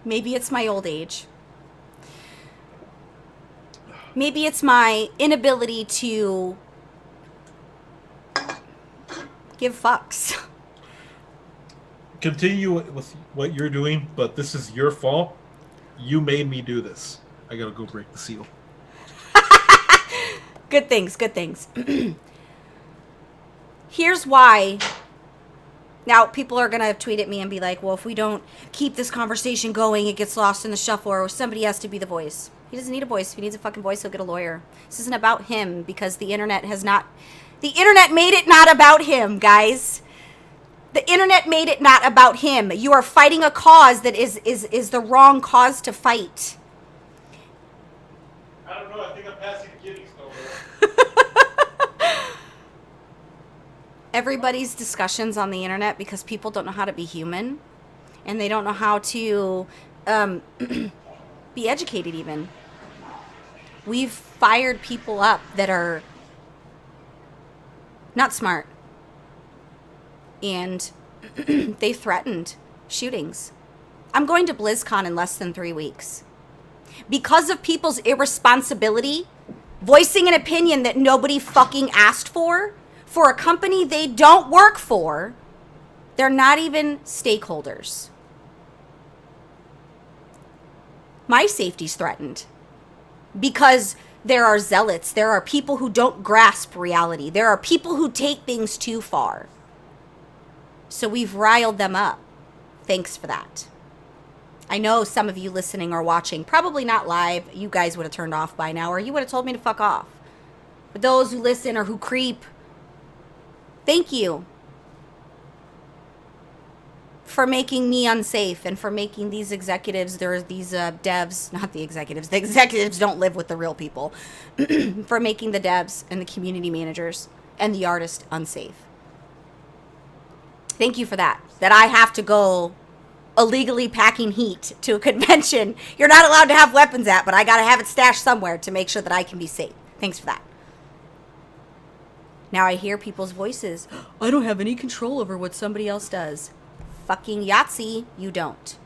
Maybe it's my old age. Maybe it's my inability to give fucks. Continue with what you're doing, but this is your fault. You made me do this. I gotta go break the seal. Good things, good things. Here's why. Now, people are going to tweet at me and be like, well, if we don't keep this conversation going, it gets lost in the shuffle, or somebody has to be the voice. He doesn't need a voice. If he needs a fucking voice, he'll get a lawyer. This isn't about him because the internet has not... The internet made it not about him, guys. The internet made it not about him. You are fighting a cause that is the wrong cause to fight. I don't know. I think I'm passing the kidney stone. Everybody's discussions on the internet because people don't know how to be human and they don't know how to be educated even. We've fired people up that are not smart and they threatened shootings. I'm going to BlizzCon in less than 3 weeks. Because of people's irresponsibility, voicing an opinion that nobody fucking asked for a company they don't work for, they're not even stakeholders. My safety's threatened because there are zealots. There are people who don't grasp reality. There are people who take things too far. So we've riled them up. Thanks for that. I know some of you listening or watching, probably not live, you guys would have turned off by now, or you would have told me to fuck off. But those who listen or who creep, thank you for making me unsafe and for making these executives, these devs, not the executives don't live with the real people, for making the devs and the community managers and the artists unsafe. Thank you for that. That I have to go illegally packing heat to a convention you're not allowed to have weapons at, but I gotta have it stashed somewhere to make sure that I can be safe. Thanks for that. Now I hear people's voices. I don't have any control over what somebody else does. Fucking Yahtzee, you don't.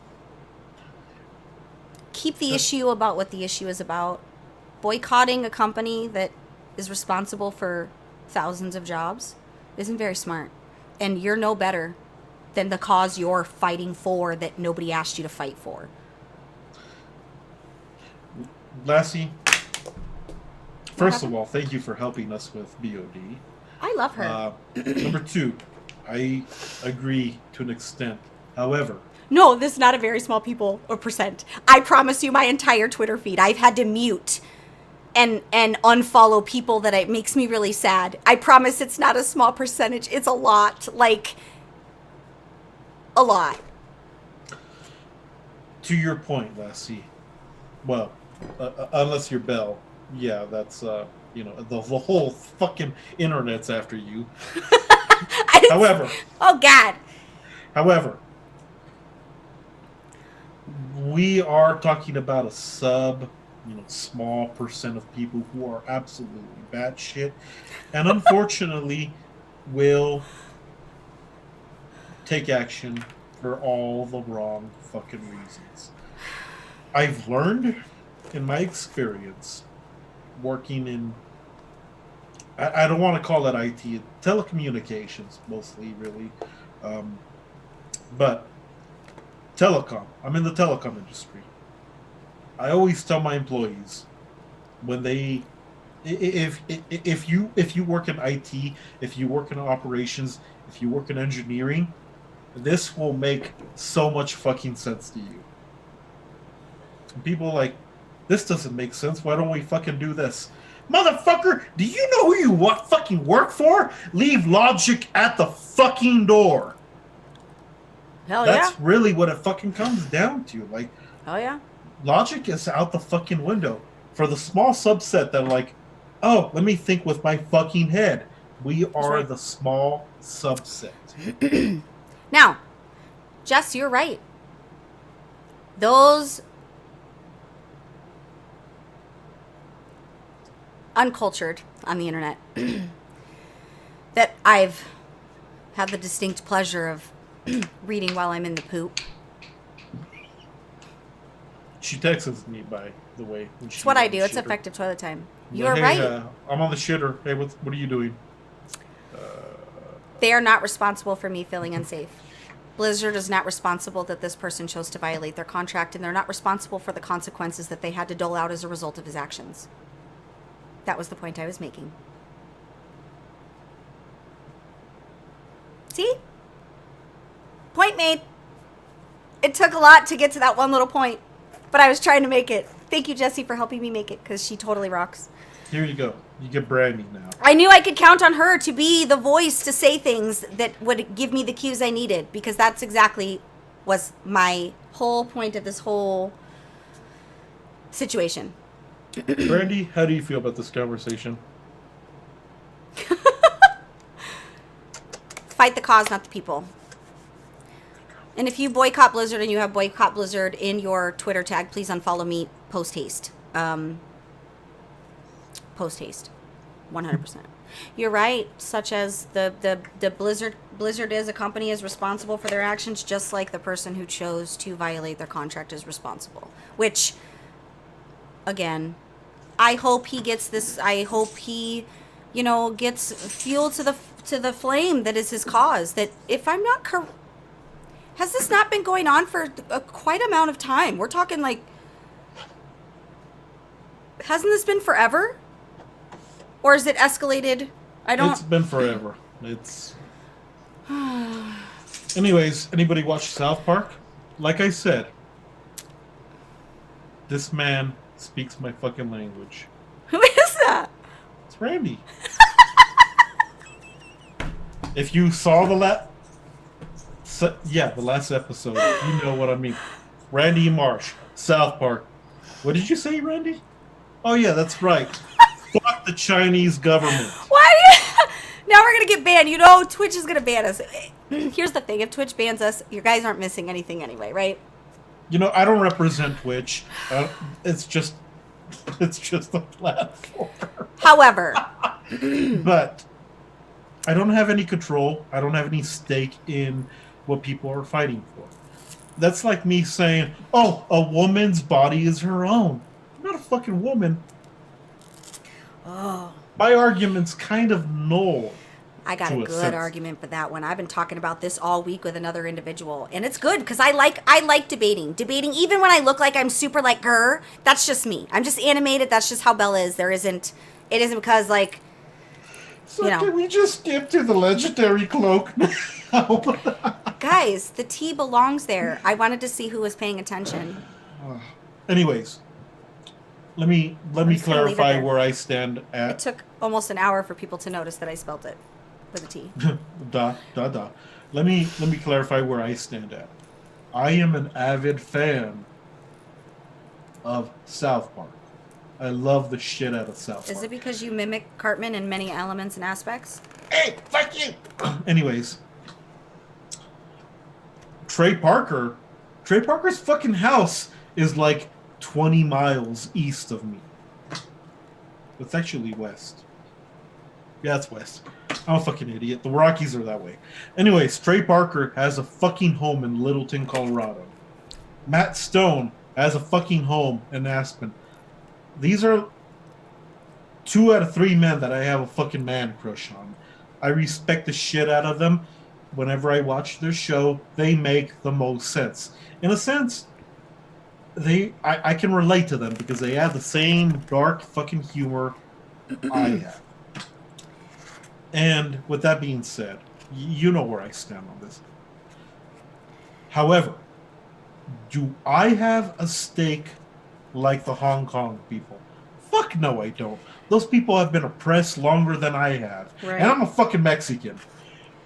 Keep the issue about what the issue is about. Boycotting a company that is responsible for thousands of jobs isn't very smart. And you're no better than the cause you're fighting for that nobody asked you to fight for. Lassie, first of all, thank you for helping us with BOD. I love her. Number 2, I agree to an extent. However, No, this is not a very small people or percent. I promise you my entire Twitter feed. I've had to mute and unfollow people that it makes me really sad. I promise it's not a small percentage. It's a lot. Like, a lot. to your point, Lassie, well, unless you're Belle, yeah, that's, you know, the whole fucking internet's after you. However, oh, God. However, we are talking about a small percent of people who are absolutely batshit, and unfortunately will take action for all the wrong fucking reasons. I've learned in my experience working in, I don't want to call it IT, telecommunications mostly, really. But telecom, I'm in the telecom industry. I always tell my employees when they, if you work in IT, if you work in operations, if you work in engineering, this will make so much fucking sense to you. And people are like, this doesn't make sense. Why don't we fucking do this? Motherfucker, do you know who you fucking work for? Leave logic at the fucking door. Hell That's yeah. really what it fucking comes down to. Like, Oh, yeah. logic is out the fucking window. For the small subset that are like, oh, let me think with my fucking head. We are right. the small subset. Now, Jess, you're right. Those uncultured on the internet that I've had the distinct pleasure of reading while I'm in the poop. She texts me, by the way. It's what I do. It's effective toilet time. You are hey, right. I'm on the shitter. Hey, what are you doing? They are not responsible for me feeling unsafe. Blizzard is not responsible that this person chose to violate their contract, and they're not responsible for the consequences that they had to dole out as a result of his actions. That was the point I was making. See? Point made. It took a lot to get to that one little point, but I was trying to make it. Thank you, Jessie, for helping me make it, because she totally rocks. Here you go. You get Brandy now. I knew I could count on her to be the voice to say things that would give me the cues I needed, because that's exactly was my whole point of this whole situation. Brandy, how do you feel about this conversation? Fight the cause, not the people. And if you boycott Blizzard and you have boycott Blizzard in your Twitter tag, please unfollow me post haste. Post haste. 100%. You're right, such as the Blizzard is a company is responsible for their actions, just like the person who chose to violate their contract is responsible. Which, again, I hope he gets this. I hope he, gets fuel to the flame that is his cause. That if I'm not correct, has this not been going on for quite amount of time? We're talking like, hasn't this been forever? Or is it escalated? It's been forever. It's. Anyways, anybody watch South Park? Like I said, this man speaks my fucking language. Who is that? It's Randy. If you saw the last episode, you know what I mean. Randy Marsh, South Park. What did you say, Randy? Oh yeah, that's right. Fuck the Chinese government. Why do you... Now we're gonna get banned. You know, Twitch is gonna ban us. Here's the thing: if Twitch bans us, you guys aren't missing anything anyway, right? You know, I don't represent Twitch. It's just a platform. However, But I don't have any control. I don't have any stake in what people are fighting for. That's like me saying, "Oh, a woman's body is her own." I'm not a fucking woman. oh, My argument's kind of null. I got To a a good sense. argument for that one. I've been talking about this all week with another individual, and it's good because I like debating. Debating, even when I look like I'm super like her. That's just me. I'm just animated. That's just how Bella is. It isn't because like. So You know. can we just skip to the legendary cloak now? Guys, the tea belongs there. I wanted to see who was paying attention. Anyways, let me just gonna leave it clarify there. where I stand It at. took almost an hour for people to notice that I spelled it with a T. Let me clarify where I stand at. I am an avid fan of South Park. I love the shit out of South Park. Is it because you mimic Cartman in many elements and aspects? Hey, fuck you! Anyways, Trey Parker's fucking house is like 20 miles east of me. It's actually west. Yeah, it's west. I'm a fucking idiot. The Rockies are that way. Anyways, Trey Parker has a fucking home in Littleton, Colorado. Matt Stone has a fucking home in Aspen. These are 2 out of 3 men that I have a fucking man crush on. I respect the shit out of them. Whenever I watch their show, they make the most sense. In a sense, I can relate to them because they have the same dark fucking humor I have. And with that being said, you know where I stand on this. However, do I have a stake like the Hong Kong people? Fuck no, I don't. Those people have been oppressed longer than I have. Right. And I'm a fucking Mexican.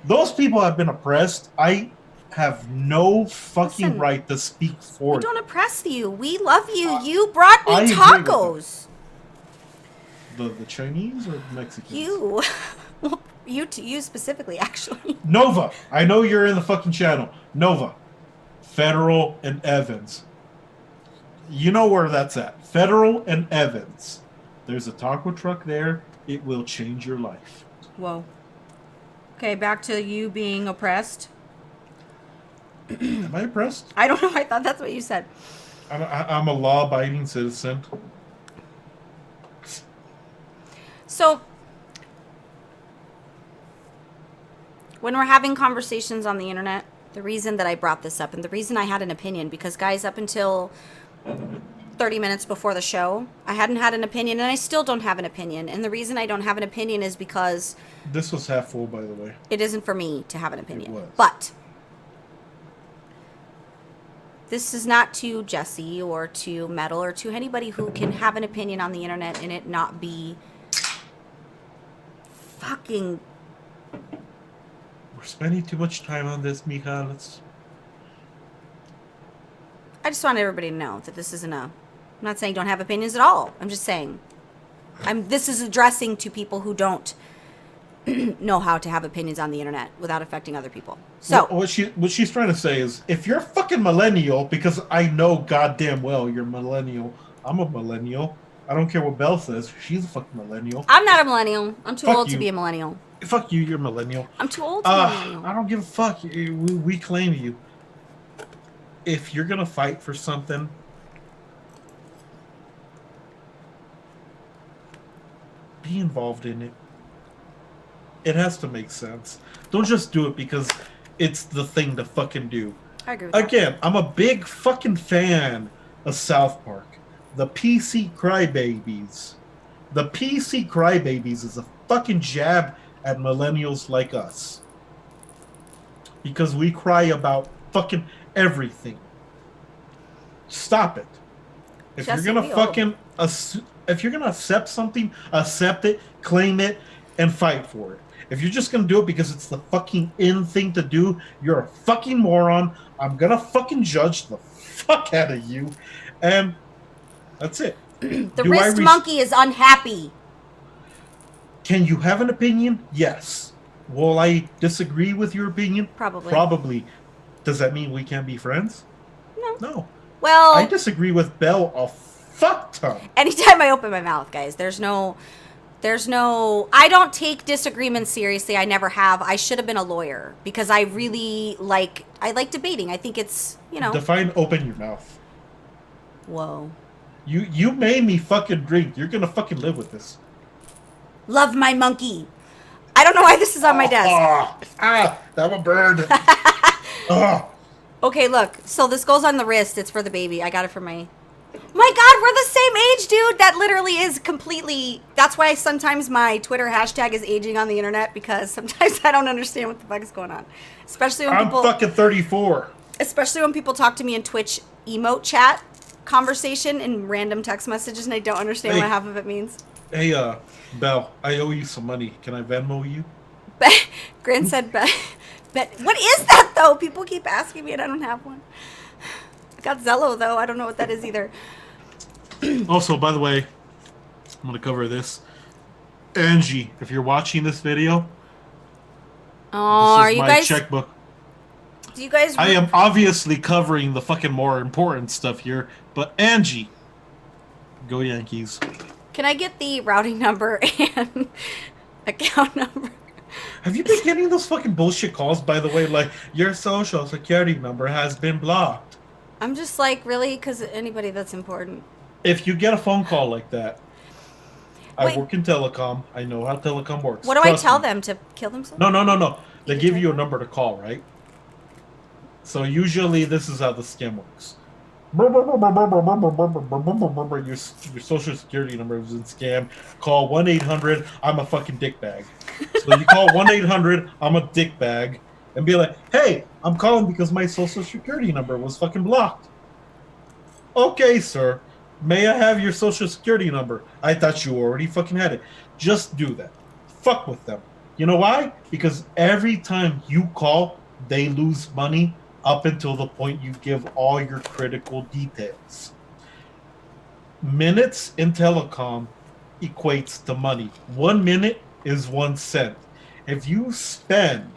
Those people have been oppressed. I have no fucking Listen, right to speak for We them. don't oppress you. We love you. You brought me I agree with tacos. The Chinese or Mexicans? You. Well, you specifically, actually. Nova. I know you're in the fucking channel. Nova. Federal and Evans. You know where that's at. Federal and Evans. There's a taco truck there. It will change your life. Whoa. Okay, back to you being oppressed. Am I oppressed? I don't know. I thought that's what you said. I'm a law-abiding citizen. So, when we're having conversations on the internet, the reason that I brought this up and the reason I had an opinion, because guys, up until 30 minutes before the show, I hadn't had an opinion, and I still don't have an opinion. And the reason I don't have an opinion is because This was half full, by the way. it isn't for me to have an opinion. was. But this is not to Jesse or to Metal or to anybody who can have an opinion on the internet and it not be fucking. We're spending too much time on this, Mika. I just want everybody to know that this isn't a. I'm not saying don't have opinions at all. I'm just saying, this is addressing to people who don't know how to have opinions on the internet without affecting other people. So what she's trying to say is, if you're a fucking millennial, because I know goddamn well you're a millennial. I'm a millennial. I don't care what Belle says. She's a fucking millennial. I'm not a millennial. I'm too Fuck old to you. be a millennial. Fuck you, you're a millennial. I'm too old to be a millennial. I don't give a fuck. We claim you. If you're gonna fight for something, be involved in it. It has to make sense. Don't just do it because it's the thing to fucking do. I agree with that. Again, I'm a big fucking fan of South Park. The PC Crybabies. The PC Crybabies is a fucking jab at millennials like us. Because we cry about fucking everything. Stop it. If Jesse, you're gonna we fucking if you're gonna accept something, accept it, claim it, and fight for it. If you're just gonna do it because it's the fucking in thing to do, you're a fucking moron. I'm gonna fucking judge the fuck out of you, and that's it. The wrist monkey is unhappy. Can you have an opinion? Yes. Will I disagree with your opinion? Probably. Probably. Does that mean we can't be friends? No. No. Well, I disagree with Belle a fuck ton. anytime I open my mouth, guys, there's no, I don't take disagreements seriously. I never have. I should have been a lawyer because I like debating. I think it's, Define open your mouth. Whoa. You made me fucking drink. You're gonna fucking live with this. Love my monkey. I don't know why this is on my desk. That one burned. Okay, look. So this goes on the wrist. It's for the baby. I got it for my... My God, we're the same age, dude. That literally is completely... That's why sometimes my Twitter hashtag is aging on the internet, because sometimes I don't understand what the fuck is going on. Especially when I'm fucking 34. Especially when people talk to me in Twitch emote chat conversation in random text messages, and I don't understand what half of it means. Hey, Belle, I owe you some money. Can I Venmo you? Grant said, bet. What is that, though? People keep asking me, and I don't have one. I got Zello, though. I don't know what that is either. Also, by the way, I'm going to cover this. Angie, if you're watching this video, oh, this are is you my guys... checkbook. Do you guys... I am obviously covering the fucking more important stuff here, but Angie, go Yankees. Can I get the routing number and account number? Have you been getting those fucking bullshit calls, by the way? Like, your social security number has been blocked. I'm just like, really? Because anybody that's important. If you get a phone call like that, Wait. I work in telecom. I know how telecom works. What do I Trust tell me. them? To kill themselves? No. They give you a number to call, right? So usually this is how the scam works. Your social security number is in scam. Call 1-800, I'm a fucking dickbag. So you call 1-800, I'm a dickbag, and be like, hey, I'm calling because my social security number was fucking blocked. Okay, sir. May I have your social security number? I thought you already fucking had it. Just do that. Fuck with them. You know why? Because every time you call, they lose money up until the point you give all your critical details. Minutes in telecom equates to money. 1 minute is 1 cent. If you spend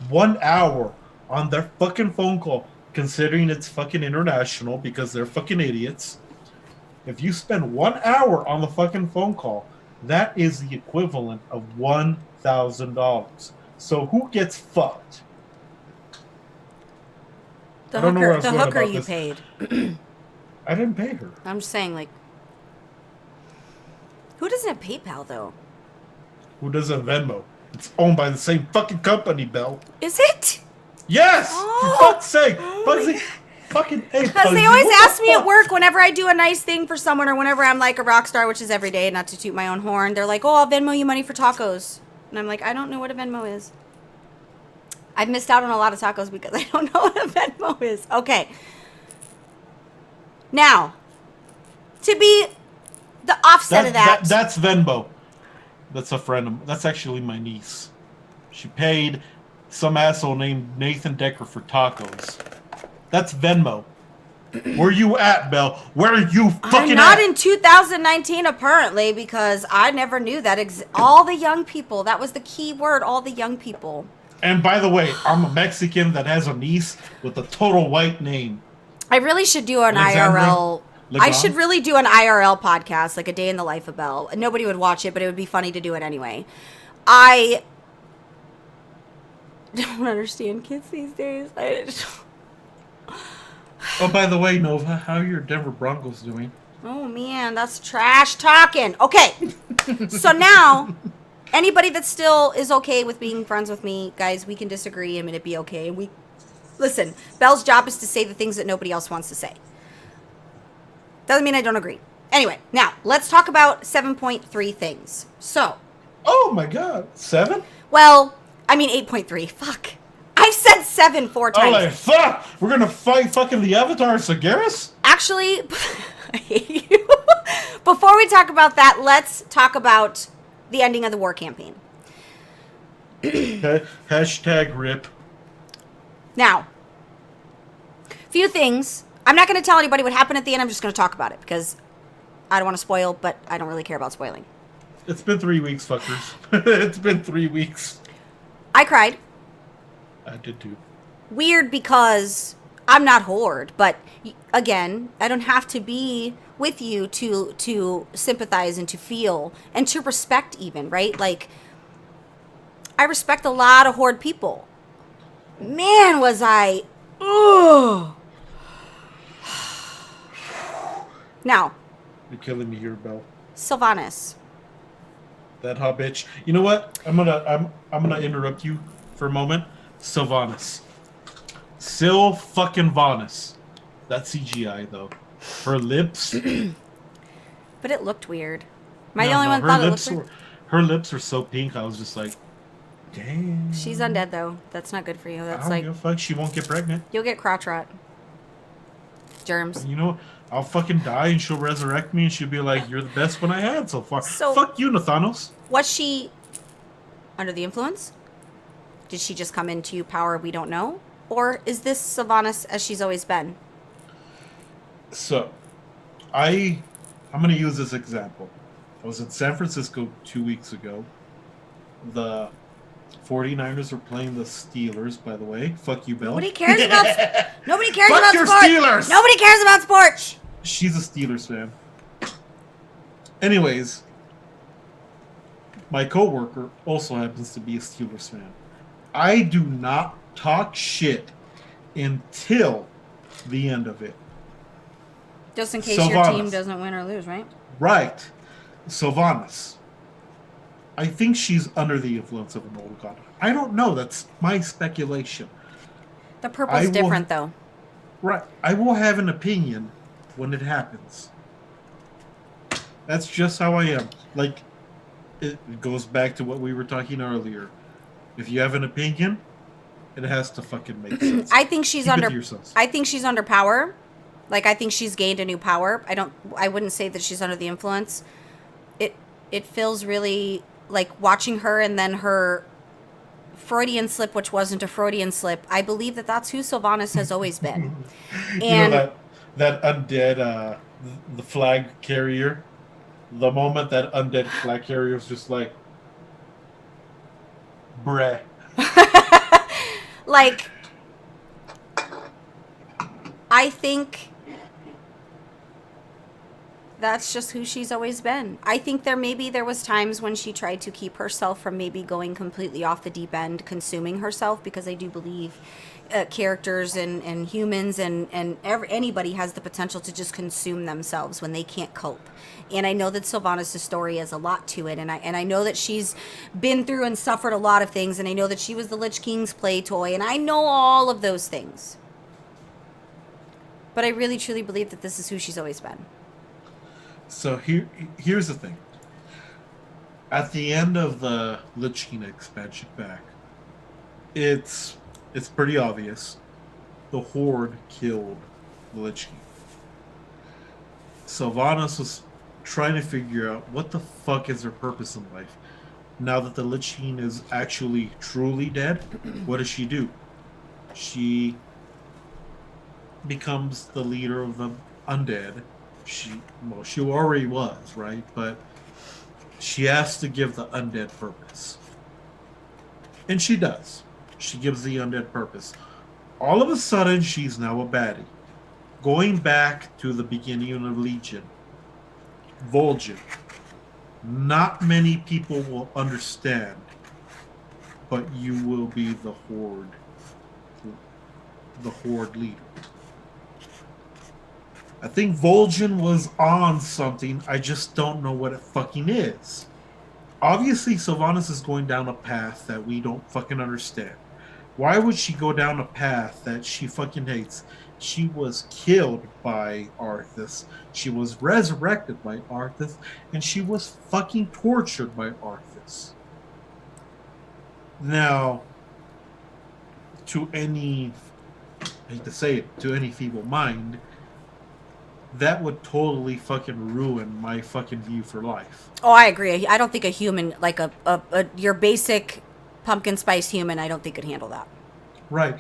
1 hour on their fucking phone call, considering it's fucking international because they're fucking idiots, if you spend 1 hour on the fucking phone call, that is the equivalent of $1,000. So who gets fucked? The I don't know where I hooker, was going about you this. paid. I didn't pay her. I'm just saying, like, who doesn't have PayPal though? Who doesn't Venmo? It's owned by the same fucking company, Belle. Is it? Yes! Oh. For fuck's sake! Fucking hey, Because they always ask me at work whenever I do a nice thing for someone or whenever I'm like a rock star, which is every day, not to toot my own horn. They're like, oh, I'll Venmo you money for tacos. And I'm like, I don't know what a Venmo is. I've missed out on a lot of tacos because I don't know what a Venmo is. Okay. Now, to be the offset of that. That's Venmo. That's a friend of that's actually my niece. She paid some asshole named Nathan Decker for tacos. That's Venmo. Where you at, Belle? Where are you fucking I'm not at? in 2019, apparently, because I never knew that. All the young people. That was the key word, all the young people. And by the way, I'm a Mexican that has a niece with a total white name. I really should do an Alexandra IRL. Legon? I should really do an IRL podcast, like a day in the life of Belle. Nobody would watch it, but it would be funny to do it anyway. I don't understand kids these days. Oh, by the way, Nova, how are your Denver Broncos doing? Oh, man, that's trash talking. Okay, so now, anybody that still is okay with being friends with me, guys, we can disagree and it'd be okay. And listen, Belle's job is to say the things that nobody else wants to say. Doesn't mean I don't agree. Anyway, now, let's talk about 7.3 things. So. Oh, my God. 7? Well, I mean 8.3. Fuck. I've said 7 4 times. I'm like, fuck! We're gonna fight fucking the Avatar Sagaris? Actually, I hate you. Before we talk about that, let's talk about the ending of the war campaign. Hashtag RIP. Now, few things. I'm not going to tell anybody what happened at the end. I'm just going to talk about it because I don't want to spoil, but I don't really care about spoiling. It's been 3 weeks, fuckers. It's been 3 weeks. I cried. I did too. Weird because I'm not Horde, but again, I don't have to be with you to sympathize and to feel and to respect even, right? Like, I respect a lot of Horde people. Man, was I... Ugh. Now, You're killing me here, Belle. Sylvanas. That hot bitch. You know what? I'm gonna interrupt you for a moment. Sylvanas. Fucking Vanas. That's CGI though. Her lips. But it looked weird. Am I the No, only no, one her thought it lips looked weird? her lips were so pink. I was just like, damn. She's undead, though. That's not good for you. I That's don't like... give a fuck. She won't get pregnant. You'll get crotch rot. Germs. You know, I'll fucking die and she'll resurrect me and she'll be like, "You're the best one I had so far." So- Fuck you, Nathanos. Was she under the influence? Did she just come into power we don't know? Or is this Sylvanas as she's always been? So, I'm gonna use this example. I was in San Francisco 2 weeks ago. The 49ers are playing the Steelers, by the way. Fuck you, Bill. Nobody cares about... Nobody cares Fuck about your sports! Steelers! Nobody cares about sports! She's a Steelers fan. Anyways, my coworker also happens to be a Steelers fan. I do not talk shit until the end of it. Just in case your Sylvanas. team doesn't win or lose, right? Right. Sylvanas. I think she's under the influence of an old god. I don't know. That's my speculation. The purple's different, though. Right. I will have an opinion when it happens. That's just how I am. Like, it goes back to what we were talking earlier. If you have an opinion, it has to fucking make sense. I think she's Keep it under... to yourselves. I think she's under power. Like, I think she's gained a new power. I wouldn't say that she's under the influence. It feels really like watching her and then her Freudian slip, which wasn't a Freudian slip. I believe that that's who Sylvanas has always been. And You know that undead, the flag carrier? The moment that undead flag carrier was just like, bruh. like, I think that's just who she's always been. I think there was times when she tried to keep herself from maybe going completely off the deep end, consuming herself, because I do believe characters and humans and anybody has the potential to just consume themselves when they can't cope. And I know that Sylvanas' story has a lot to it, and I know that she's been through and suffered a lot of things, and I know that she was the Lich King's play toy, and I know all of those things. But I really truly believe that this is who she's always been. So here's the thing. At the end of the Lich King expansion pack, it's pretty obvious. The Horde killed the Lich King. Sylvanas was trying to figure out what the fuck is her purpose in life. Now that the Lich King is actually truly dead, what does she do? She becomes the leader of the undead. She already was, right? But she has to give the undead purpose. And she does. She gives the undead purpose. All of a sudden, she's now a baddie. Going back to the beginning of Legion, Vol'jin. Not many people will understand, but you will be the Horde leader. I think Vol'jin was on something. I just don't know what it fucking is. Obviously, Sylvanas is going down a path that we don't fucking understand. Why would she go down a path that she fucking hates? She was killed by Arthas. She was resurrected by Arthas. And she was fucking tortured by Arthas. Now, to any, I hate to say it, to any feeble mind, that would totally fucking ruin my fucking view for life. Oh, I agree. I don't think a human, like your basic pumpkin spice human, I don't think could handle that. Right.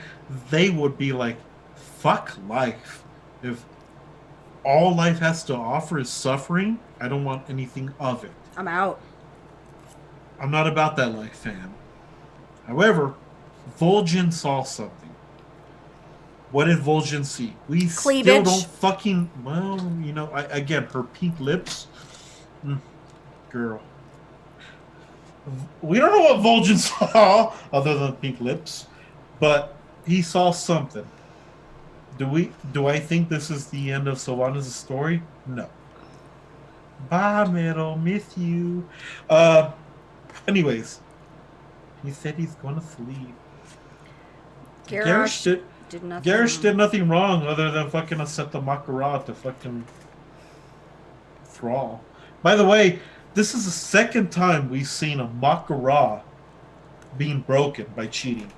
They would be like, fuck life. If all life has to offer is suffering, I don't want anything of it. I'm out. I'm not about that life, fam. However, Vol'jin saw something. What did Vol'jin see? We still Cleavage. don't fucking. Well, you know, again, her pink lips. Girl. We don't know what Vol'jin saw other than pink lips, but he saw something. Do I think this is the end of Sylvanas' story? No. Bye, Metal. Miss you. Anyways, he said he's gonna sleep. Garrosh did nothing. Garrosh did nothing wrong other than fucking set the Makara to fucking Thrall. By the way, this is the second time we've seen a Makara being broken by cheating.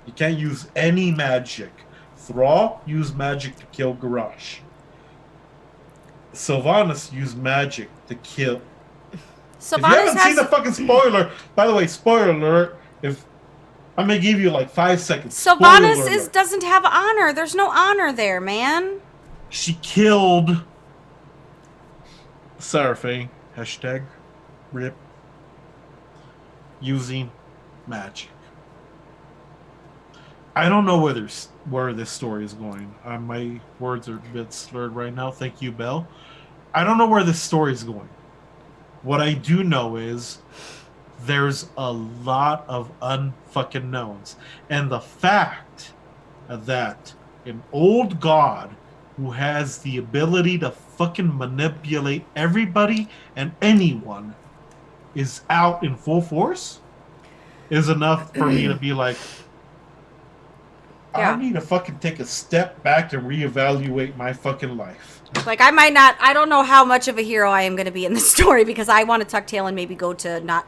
You can't use any magic. Thrall used magic to kill Garrosh. Sylvanas used magic to kill. If you haven't seen the fucking spoiler, by the way, spoiler alert. If I'm gonna give you like 5 seconds. Sylvanas doesn't have honor. There's no honor there, man. She killed Seraphine. Hashtag rip. Using magic. I don't know where this story is going. My words are a bit slurred right now. Thank you, Belle. I don't know where this story is going. What I do know is there's a lot of unfucking knowns. And the fact that an old god who has the ability to fucking manipulate everybody and anyone is out in full force is enough for me to be like, I need to fucking take a step back and reevaluate my fucking life. Like, I don't know how much of a hero I am going to be in this story because I want to tuck tail and maybe go to not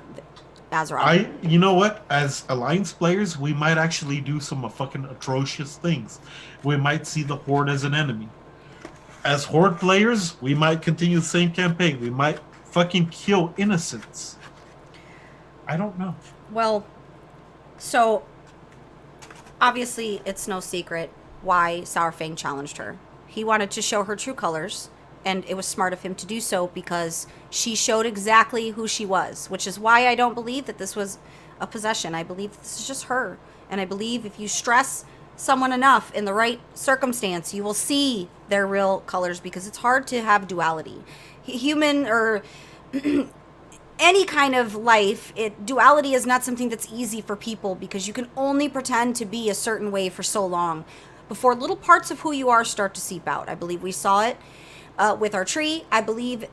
Azeroth. You know what? As Alliance players, we might actually do some fucking atrocious things. We might see the Horde as an enemy. As Horde players, we might continue the same campaign. We might fucking kill innocents. I don't know. Well, so obviously it's no secret why Sourfang challenged her. He wanted to show her true colors, and it was smart of him to do so because she showed exactly who she was, which is why I don't believe that this was a possession. I believe that this is just her. And I believe if you stress someone enough in the right circumstance, you will see their real colors because it's hard to have duality. Human or any kind of life, duality is not something that's easy for people because you can only pretend to be a certain way for so long before little parts of who you are start to seep out. I believe we saw it with our tree. I believe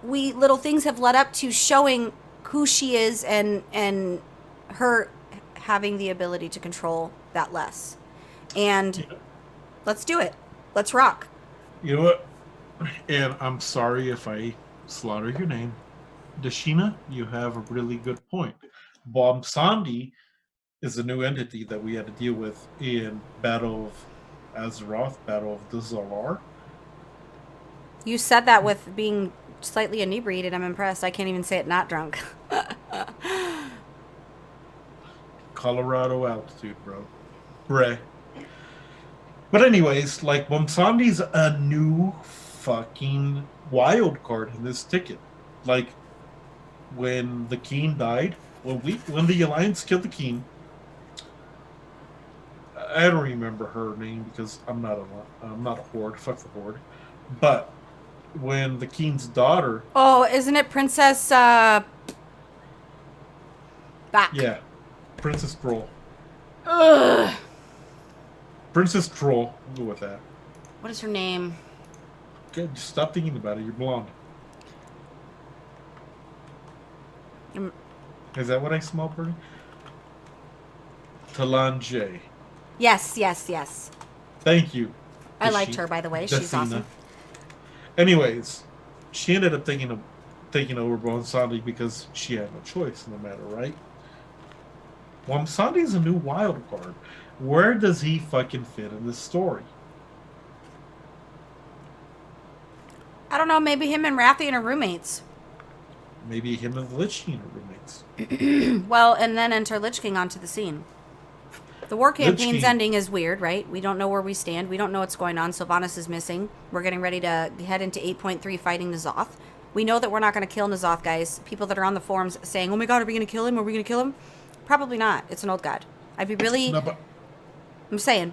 little things have led up to showing who she is and her having the ability to control that less. And let's do it. Let's rock. You know what? And I'm sorry if I slaughter your name. Dashina, you have a really good point. Bob Sandi is a new entity that we had to deal with in Battle of Azeroth, Battle of the Zalar. You said that with being slightly inebriated. I'm impressed. I can't even say it not drunk. Colorado altitude, bro. Bray. But anyways, like, Bomsandi's a new fucking wild card in this ticket. Like, when the King died, when the Alliance killed the King, I don't remember her name because I'm not a Horde. Fuck the Horde. But when the King's daughter... Oh, isn't it Princess, Back? Yeah. Princess Troll. Ugh. Princess Troll. I'll go with that. What is her name? Okay, just stop thinking about it. You're blonde. Is that what I smell, Bernie? Talanjay. Yes. Thank you. I liked her, by the way. She's awesome. Anyways, she ended up taking over Bomsandi because she had no choice in the matter, right? Bomsandi's a new wild card. Where does he fucking fit in this story? I don't know. Maybe him and Rathian are roommates. Maybe him and the Litch King are roommates. Well, and then enter Lich King onto the scene. The war campaign's ending is weird, right? We don't know where we stand. We don't know what's going on. Sylvanas is missing. We're getting ready to head into 8.3 fighting N'Zoth. We know that we're not going to kill N'Zoth, guys. People that are on the forums saying, oh my god, are we going to kill him? Are we going to kill him? Probably not. It's an old god. I'd be really... No, but I'm saying.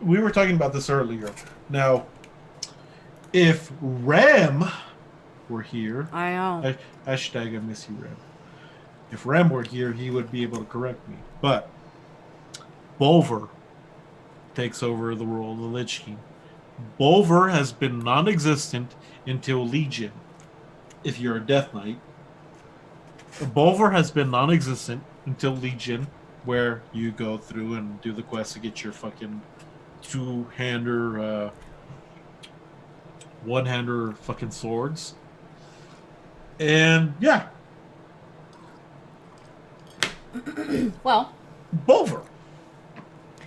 we were talking about this earlier. Now, if Ram were here... I know. Hashtag I miss you, Ram. If Ram were here, he would be able to correct me. But Bolver takes over the role of the Lich King. Bolver has been non-existent until Legion. If you're a Death Knight, Bolver has been non-existent until Legion, where you go through and do the quest to get your fucking two-hander, one-hander fucking swords. And yeah, Well, Bolver.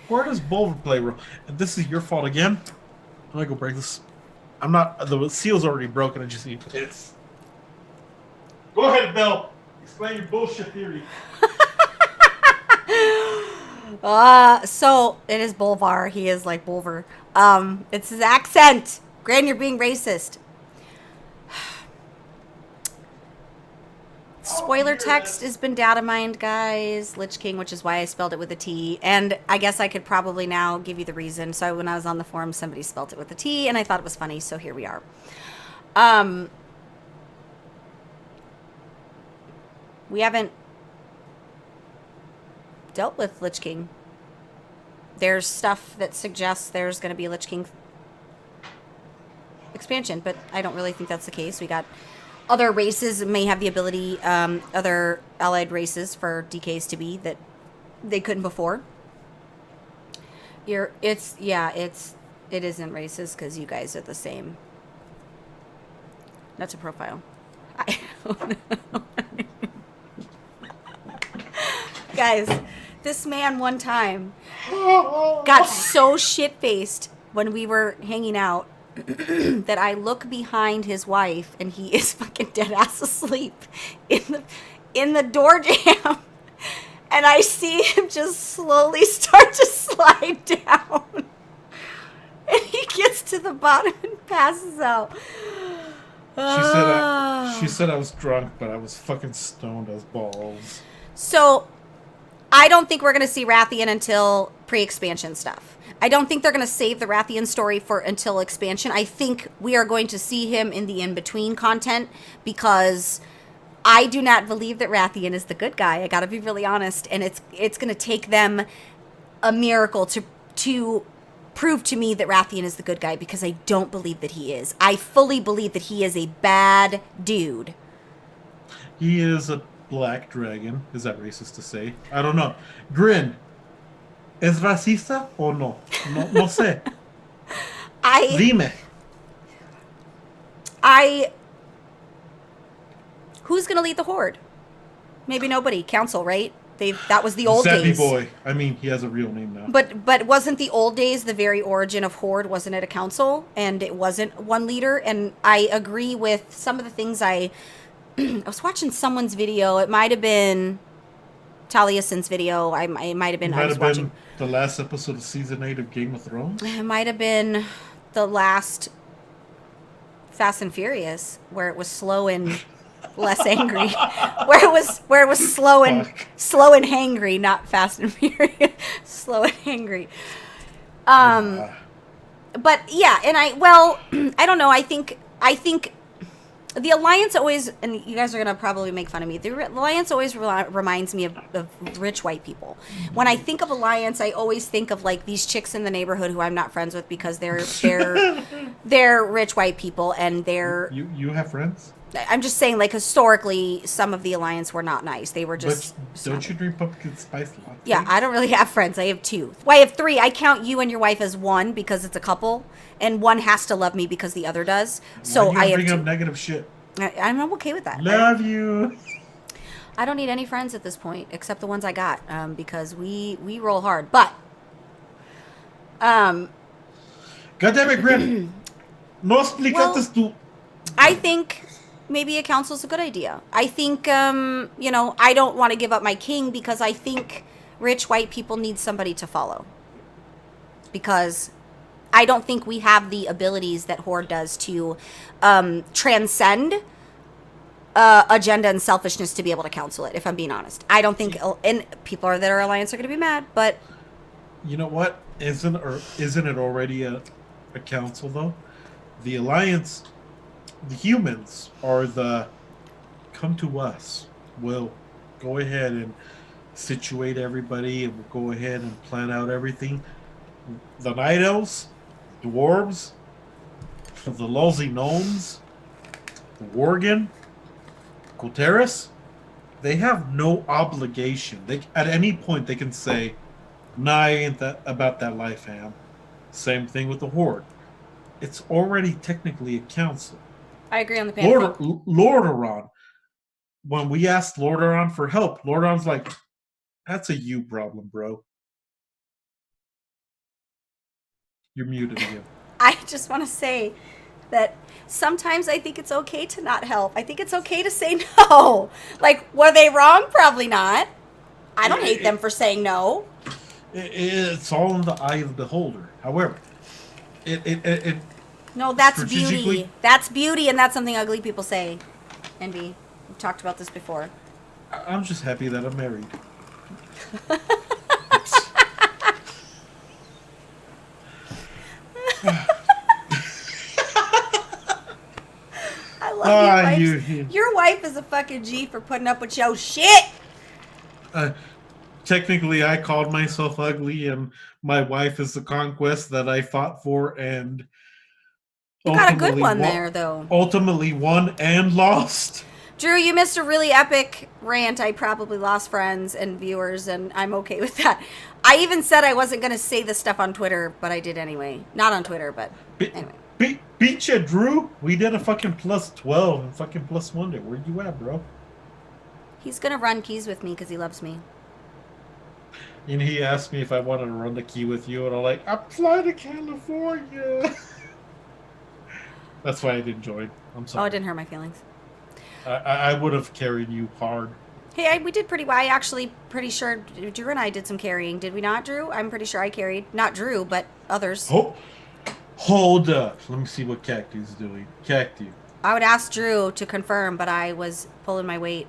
Where does Bolver play a role? And this is your fault again. I'm gonna go break this. I'm not. The seal's already broken. I just need it's. Go ahead, Bill. Explain your bullshit theory. so it is Bolvar. He is like Bolver. It's his accent. Gran, you're being racist. Spoiler text has been data mined, guys. Lich King, which is why I spelled it with a T. And I guess I could probably now give you the reason. So when I was on the forum, somebody spelled it with a T, and I thought it was funny, so here we are. We haven't dealt with Lich King. There's stuff that suggests there's going to be a Lich King expansion, but I don't really think that's the case. We got... Other races may have the ability, other allied races for DKs to be that they couldn't before. It isn't races because you guys are the same. That's a profile. I don't know. Guys, this man one time got so shit-faced when we were hanging out that I look behind his wife and he is fucking dead ass asleep in the door jamb, and I see him just slowly start to slide down, and he gets to the bottom and passes out. She said I was drunk, but I was fucking stoned as balls. So I don't think we're gonna see Rathian until pre-expansion stuff. I don't think they're going to save the Rathian story for until expansion. I think we are going to see him in the in-between content because I do not believe that Rathian is the good guy. I got to be really honest. And it's going to take them a miracle to prove to me that Rathian is the good guy because I don't believe that he is. I fully believe that he is a bad dude. He is a black dragon. Is that racist to say? I don't know. Grin. ¿Es racista o no? No sé. Dime. Who's going to lead the Horde? Maybe nobody. Council, right? That was the old Zappy days. Boy. I mean, he has a real name now. But wasn't the old days the very origin of Horde? Wasn't it a council? And it wasn't one leader? And I agree with some of the things I was watching someone's video. It might have been Taliesin's video. It might have been. I was watching the last episode of season 8 of Game of Thrones. It might have been the last Fast and Furious, where it was slow and less angry. where it was slow and hangry, not Fast and Furious. Slow and hangry. But yeah, and I don't know. I think the Alliance always, and you guys are going to probably make fun of me, the Alliance always reminds me of rich white people. When I think of Alliance, I always think of like these chicks in the neighborhood who I'm not friends with because they're rich white people and they're... You have friends? I'm just saying, like, historically, some of the Alliance were not nice. They were just... But don't you drink pumpkin spice latte? Yeah, I don't really have friends. I have 2. Well, I have 3. I count you and your wife as 1 because it's a couple, and one has to love me because the other does. So I have bring 2. up negative shit. I'm okay with that. Love you. I don't need any friends at this point, except the ones I got, because we roll hard. But, God damn it, Grim. No explicaste tú. I think maybe a council is a good idea. I think, I don't want to give up my king because I think rich white people need somebody to follow. Because I don't think we have the abilities that Horde does to transcend agenda and selfishness to be able to counsel it, if I'm being honest. I don't think, and people that are alliance are going to be mad, but... You know what? Isn't it already a council, though? The alliance, the humans are the... Come to us. We'll go ahead and situate everybody, and we'll go ahead and plan out everything. The night elves, dwarves, the lousy gnomes, the worgen, Kulteris, they have no obligation. They at any point they can say, "Nah, I ain't about that life, fam." Same thing with the horde. It's already technically a council. I agree on the panel. Lordaeron. When we asked Lordaeron for help, Lordaeron's like, "That's a you problem, bro." You're muted again. I just want to say that sometimes I think it's okay to not help. I think it's okay to say no. Like, were they wrong? Probably not. I don't hate them for saying no. It's all in the eye of the beholder. However, it no, that's beauty. That's beauty, and that's something ugly people say. Envy. We've talked about this before. I'm just happy that I'm married. I love you. Your wife is a fucking G for putting up with your shit. Technically, I called myself ugly, and my wife is the conquest that I fought for, and you got a good one there, though. Ultimately won and lost. Drew, you missed a really epic rant. I probably lost friends and viewers, and I'm okay with that. I even said I wasn't going to say this stuff on Twitter, but I did anyway. Not on Twitter, but anyway. Beat you, Drew. We did a fucking plus 12 and fucking plus 1 day. Where you at, bro? He's going to run keys with me because he loves me. And he asked me if I wanted to run the key with you, and I'm like, I'm flying to California. That's why I didn't join. I'm sorry. Oh, it didn't hurt my feelings. I would have carried you hard. Hey, we did pretty well. I actually pretty sure Drew and I did some carrying. Did we not, Drew? I'm pretty sure I carried. Not Drew, but others. Hold up. Let me see what Cactu's doing. Cactus. I would ask Drew to confirm, but I was pulling my weight.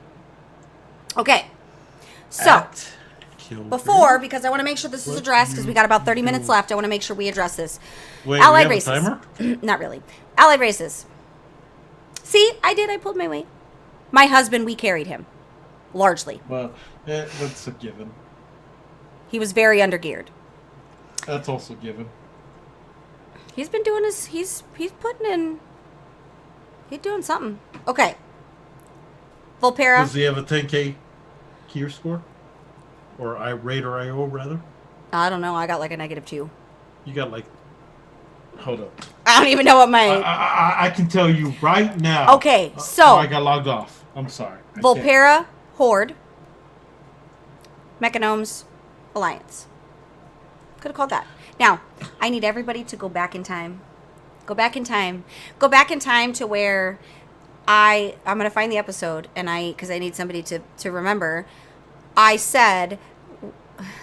Okay. So, because I want to make sure this is addressed, because we got about 30 minutes left, I want to make sure we address this. Wait, Allied we races. have a timer? Not really. Allied races. See, I did. I pulled my weight. My husband, we carried him. Largely. Well, that's a given. He was very undergeared. That's also given. He's been doing his... He's putting in... He's doing something. Okay. Vulpera. Does he have a 10K Kier score? Or Raider IO, rather? I don't know. I got like a -2. You got like... Hold up. I don't even know what my... I can tell you right now. Okay, so... I got logged off. I'm sorry. Vulpera, Horde, Mechagnomes, Alliance. Could have called that. Now, I need everybody to go back in time. Go back in time. Go back in time to where I'm going to find the episode, and because I need somebody to remember. I said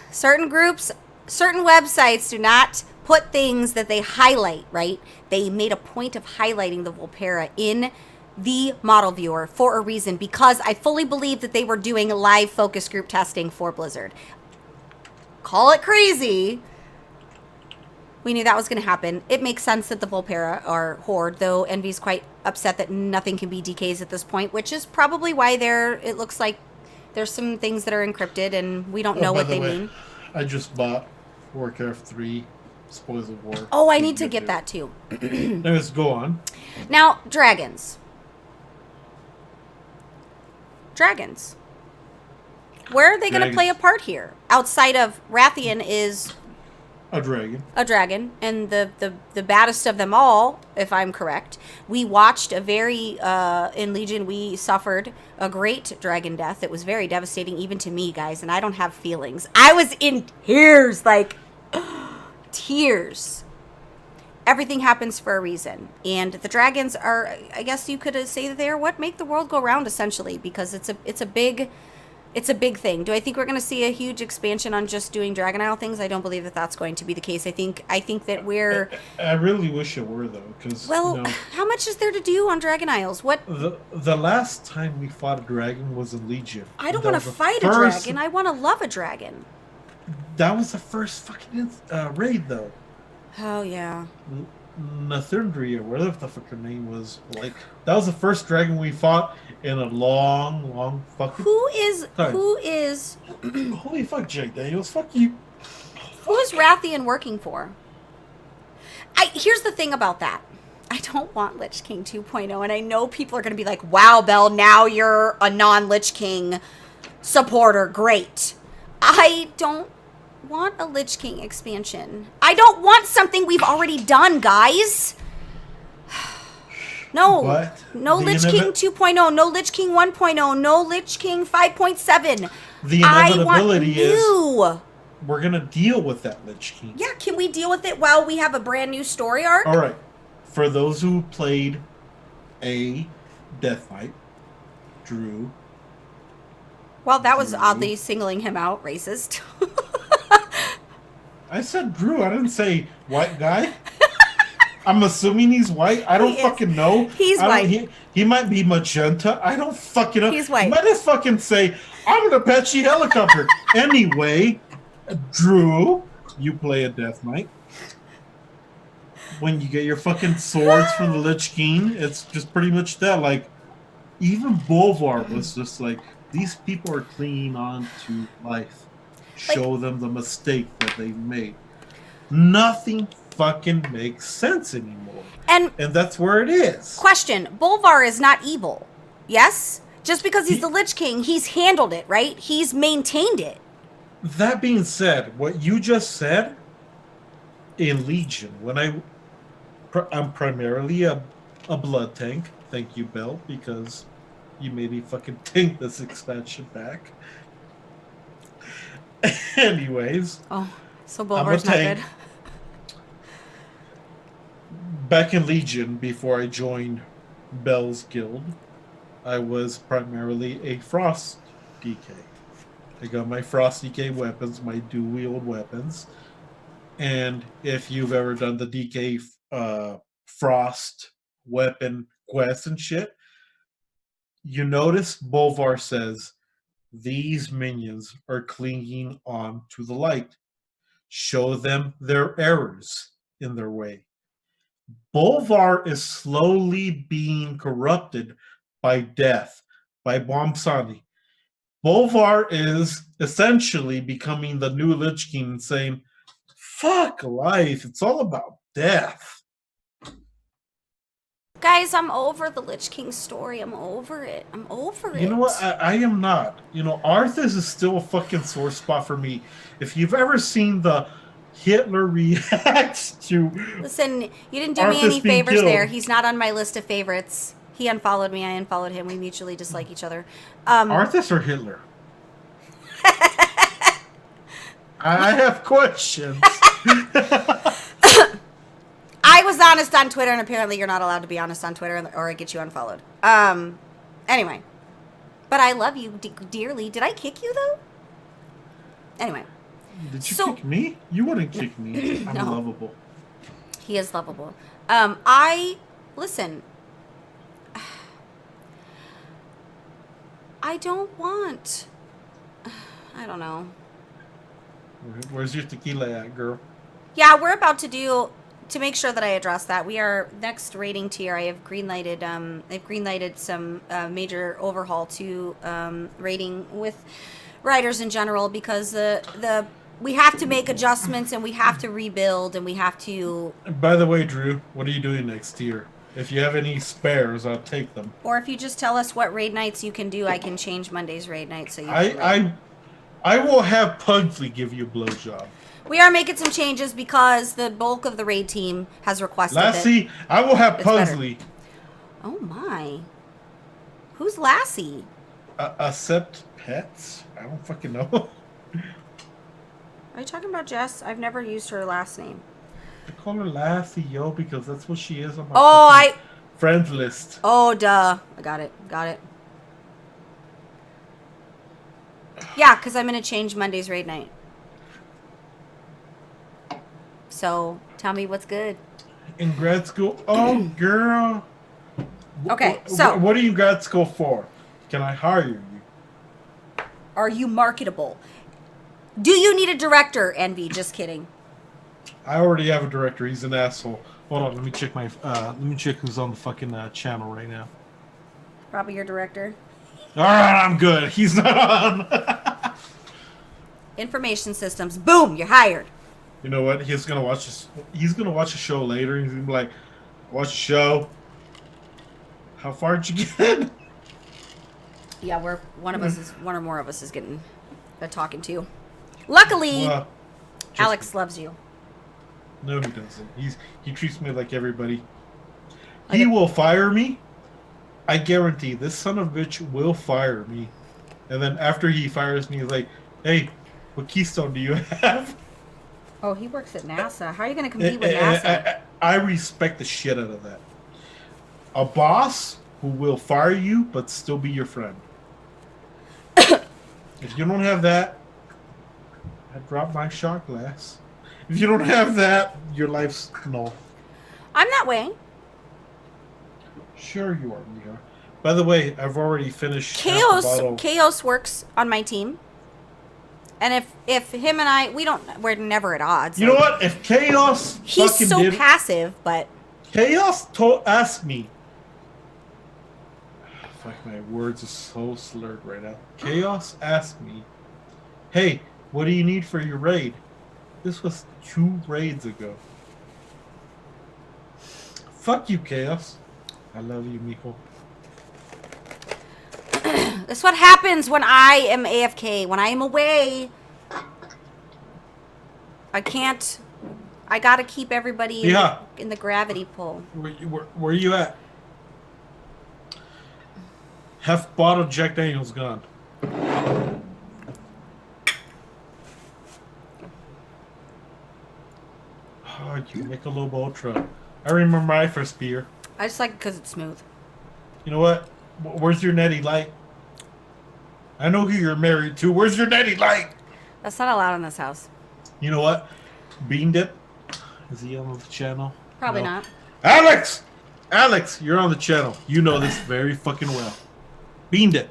certain groups, certain websites do not put things that they highlight, right? They made a point of highlighting the Vulpera in the model viewer for a reason, because I fully believe that they were doing live focus group testing for Blizzard. Call it crazy. We knew that was going to happen. It makes sense that the Vulpera are Horde, though Envy's quite upset that nothing can be DKs at this point, which is probably why it looks like there's some things that are encrypted and we don't know what they mean. I just bought Warcraft 3 Spoils of War. Oh, I need to get that too. Let's go on. Now, dragons. Where are they going to play a part here? Outside of Rathian is... A dragon. And the baddest of them all, if I'm correct. We watched a very... in Legion, we suffered a great dragon death. It was very devastating, even to me, guys, and I don't have feelings. I was in tears, like... tears. Everything happens for a reason, and the dragons are, I guess you could say that they are what make the world go round, essentially, because it's a big It's a big thing. Do I think we're going to see a huge expansion on just doing Dragon Isle things? I don't believe that that's going to be the case. I think that we're... I really wish it were, though, because, Well, how much is there to do on Dragon Isles? What? the last time we fought a dragon was in Legion. I don't want to fight a dragon. I want to love a dragon. That was the first fucking raid, though. Oh, yeah. Nathundria, whatever the fuck her name was. Like, that was the first dragon we fought in a long fucking time. Who is... Holy fuck, Jake Daniels. Fuck you. Who is Rathian working for? Here's the thing about that. I don't want Lich King 2.0, and I know people are going to be like, wow, Belle, now you're a non-Lich King supporter. Great. I don't want a Lich King expansion. I don't want something we've already done, guys. No. What? No Lich King 2.0, no Lich King 1.0, no Lich King 5.7. The inevitability is new. we're going to deal with that Lich King. Yeah, can we deal with it while we have a brand new story arc? All right. For those who played a Death Knight, Drew. Well, that was oddly singling him out, racist. I said Drew. I didn't say white guy. I'm assuming he's white. I don't fucking know. He's white. He might be magenta. I don't fucking know. He's white. He might just fucking say, I'm an Apache helicopter. Anyway, Drew, you play a Death Knight. When you get your fucking swords from the Lich King, it's just pretty much that. Like, even Bolvar was just like, these people are clinging on to life. Show them the mistake that they've made. Nothing fucking makes sense anymore. And that's where it is. Question, Bolvar is not evil. Yes? Just because he's the Lich King, he's handled it, right? He's maintained it. That being said, what you just said in Legion, when I'm primarily a blood tank. Thank you, Belle, because you made me fucking tank this expansion back. Anyways. Oh, so Bolvar's not good. Back in Legion, before I joined Belle's guild, I was primarily a Frost DK. I got my Frost DK weapons, my dual-wield weapons. And if you've ever done the DK Frost weapon quest and shit, you notice Bolvar says, these minions are clinging on to the light. Show them their errors in their way. Bolvar is slowly being corrupted by death, by Bombsani. Bolvar is essentially becoming the new Lich King, saying, fuck life, it's all about death. Guys, I'm over the Lich King story. I'm over it. I'm over it. You know what? I am not. You know, Arthas is still a fucking sore spot for me. If you've ever seen the Hitler reacts to... Listen, you didn't do me any favors there. He's not on my list of favorites. He unfollowed me. I unfollowed him. We mutually dislike each other. Arthas or Hitler? I have questions. I was honest on Twitter, and apparently you're not allowed to be honest on Twitter, or I get you unfollowed. Anyway. But I love you dearly. Did I kick you, though? Anyway. Did you kick me? You wouldn't kick me. I'm lovable. He is lovable. Listen. I don't want... I don't know. Where's your tequila at, girl? Yeah, we're about to do... To make sure that I address that, we are next rating tier. I have greenlighted. I've greenlighted some major overhaul to rating with writers in general because we have to make adjustments and we have to rebuild and we have to. By the way, Drew, what are you doing next year? If you have any spares, I'll take them. Or if you just tell us what raid nights you can do, I can change Monday's raid night so you. I will have Pugsley give you a blowjob. We are making some changes because the bulk of the raid team has requested Lassie, I will have Pugsley. Oh my. Who's Lassie? Accept pets? I don't fucking know. Are you talking about Jess? I've never used her last name. I call her Lassie, yo, because that's what she is on my friends list. Oh, duh. I got it. Got it. Yeah, because I'm going to change Monday's raid night. So, tell me what's good. In grad school? Oh, girl. Okay, so. What are you grad school for? Can I hire you? Are you marketable? Do you need a director, Envy? Just kidding. I already have a director. He's an asshole. Hold on, let me check who's on the fucking channel right now. Probably your director. All right, I'm good. He's not on. Information systems. Boom, you're hired. You know what? He's gonna watch this. He's gonna watch a show later. He's gonna be like, "Watch the show. How far did you get?" Yeah, one or more of us is getting talking to. Luckily, Alex loves you. No, he doesn't. He treats me like everybody. He will fire me. I guarantee this son of a bitch will fire me. And then after he fires me, he's like, "Hey, what keystone do you have?" Oh, he works at NASA. How are you going to compete with NASA? I respect the shit out of that. A boss who will fire you but still be your friend. If you don't have that, I drop my shot glass. If you don't have that, your life's no. I'm that way. Sure you are, Mia. By the way, I've already finished half the bottle. Chaos works on my team. And if him and I, we're never at odds. You know what? If Chaos he's fucking so passive, but Chaos asked me. Fuck, my words are so slurred right now. Chaos asked me, "Hey, what do you need for your raid?" This was 2 raids ago. Fuck you, Chaos. I love you, Miko. That's what happens when I am AFK. When I am away, I can't. I gotta keep everybody in the gravity pull. Where you at? Half bottle Jack Daniels gone. Oh, you Michelob Ultra. I remember my first beer. I just like it because it's smooth. You know what? Where's your Netty Light? I know who you're married to. Where's your Netty Light? That's not allowed in this house. You know what? Bean Dip? Is he on the channel? Probably No. not. Alex! Alex, you're on the channel. You know this very fucking well. Bean Dip.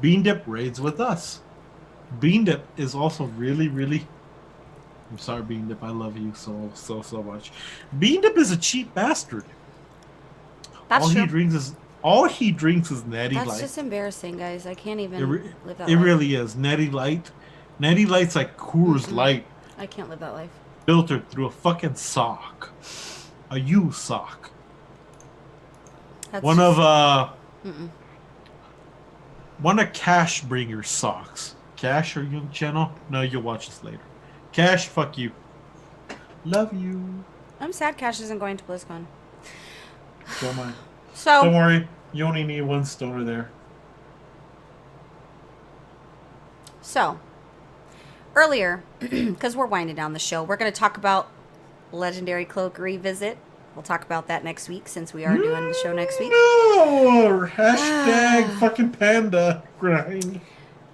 Bean Dip raids with us. Bean Dip is also really, really... I'm sorry, Bean Dip. I love you so much. Bean Dip is a cheap bastard. That's true. All he drinks is Natty Light. That's just embarrassing, guys. I can't even live that life. It life. really is. Natty Light. Natty Light's like Coors Light. I can't live that life. Filtered through a fucking sock. A used sock. One of Cash Bringer's socks. Cash, are you on the channel? No, you'll watch this later. Cash, fuck you. Love you. I'm sad Cash isn't going to BlizzCon. So am I. So don't worry, you only need 1 stoner there. So, earlier, because we're winding down the show, we're going to talk about Legendary Cloak Revisit. We'll talk about that next week since we are doing the show next week. No! Hashtag fucking panda grind.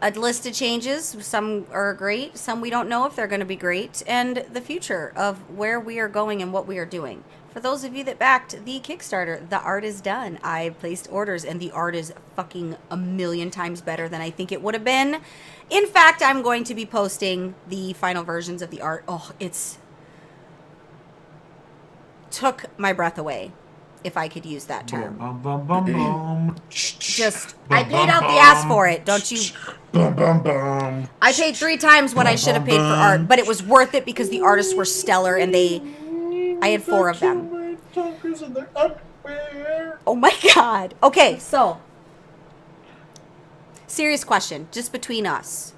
A list of changes. Some are great. Some we don't know if they're going to be great. And the future of where we are going and what we are doing. For those of you that backed the Kickstarter, the art is done. I placed orders and the art is fucking a million times better than I think it would have been. In fact, I'm going to be posting the final versions of the art. Oh, it's took my breath away, if I could use that term. Just, I paid out the ass for it, don't you? I paid 3 times what I should have paid for art, but it was worth it because the artists were stellar and I had 4 of them. Oh my god. Okay, so serious question, just between us.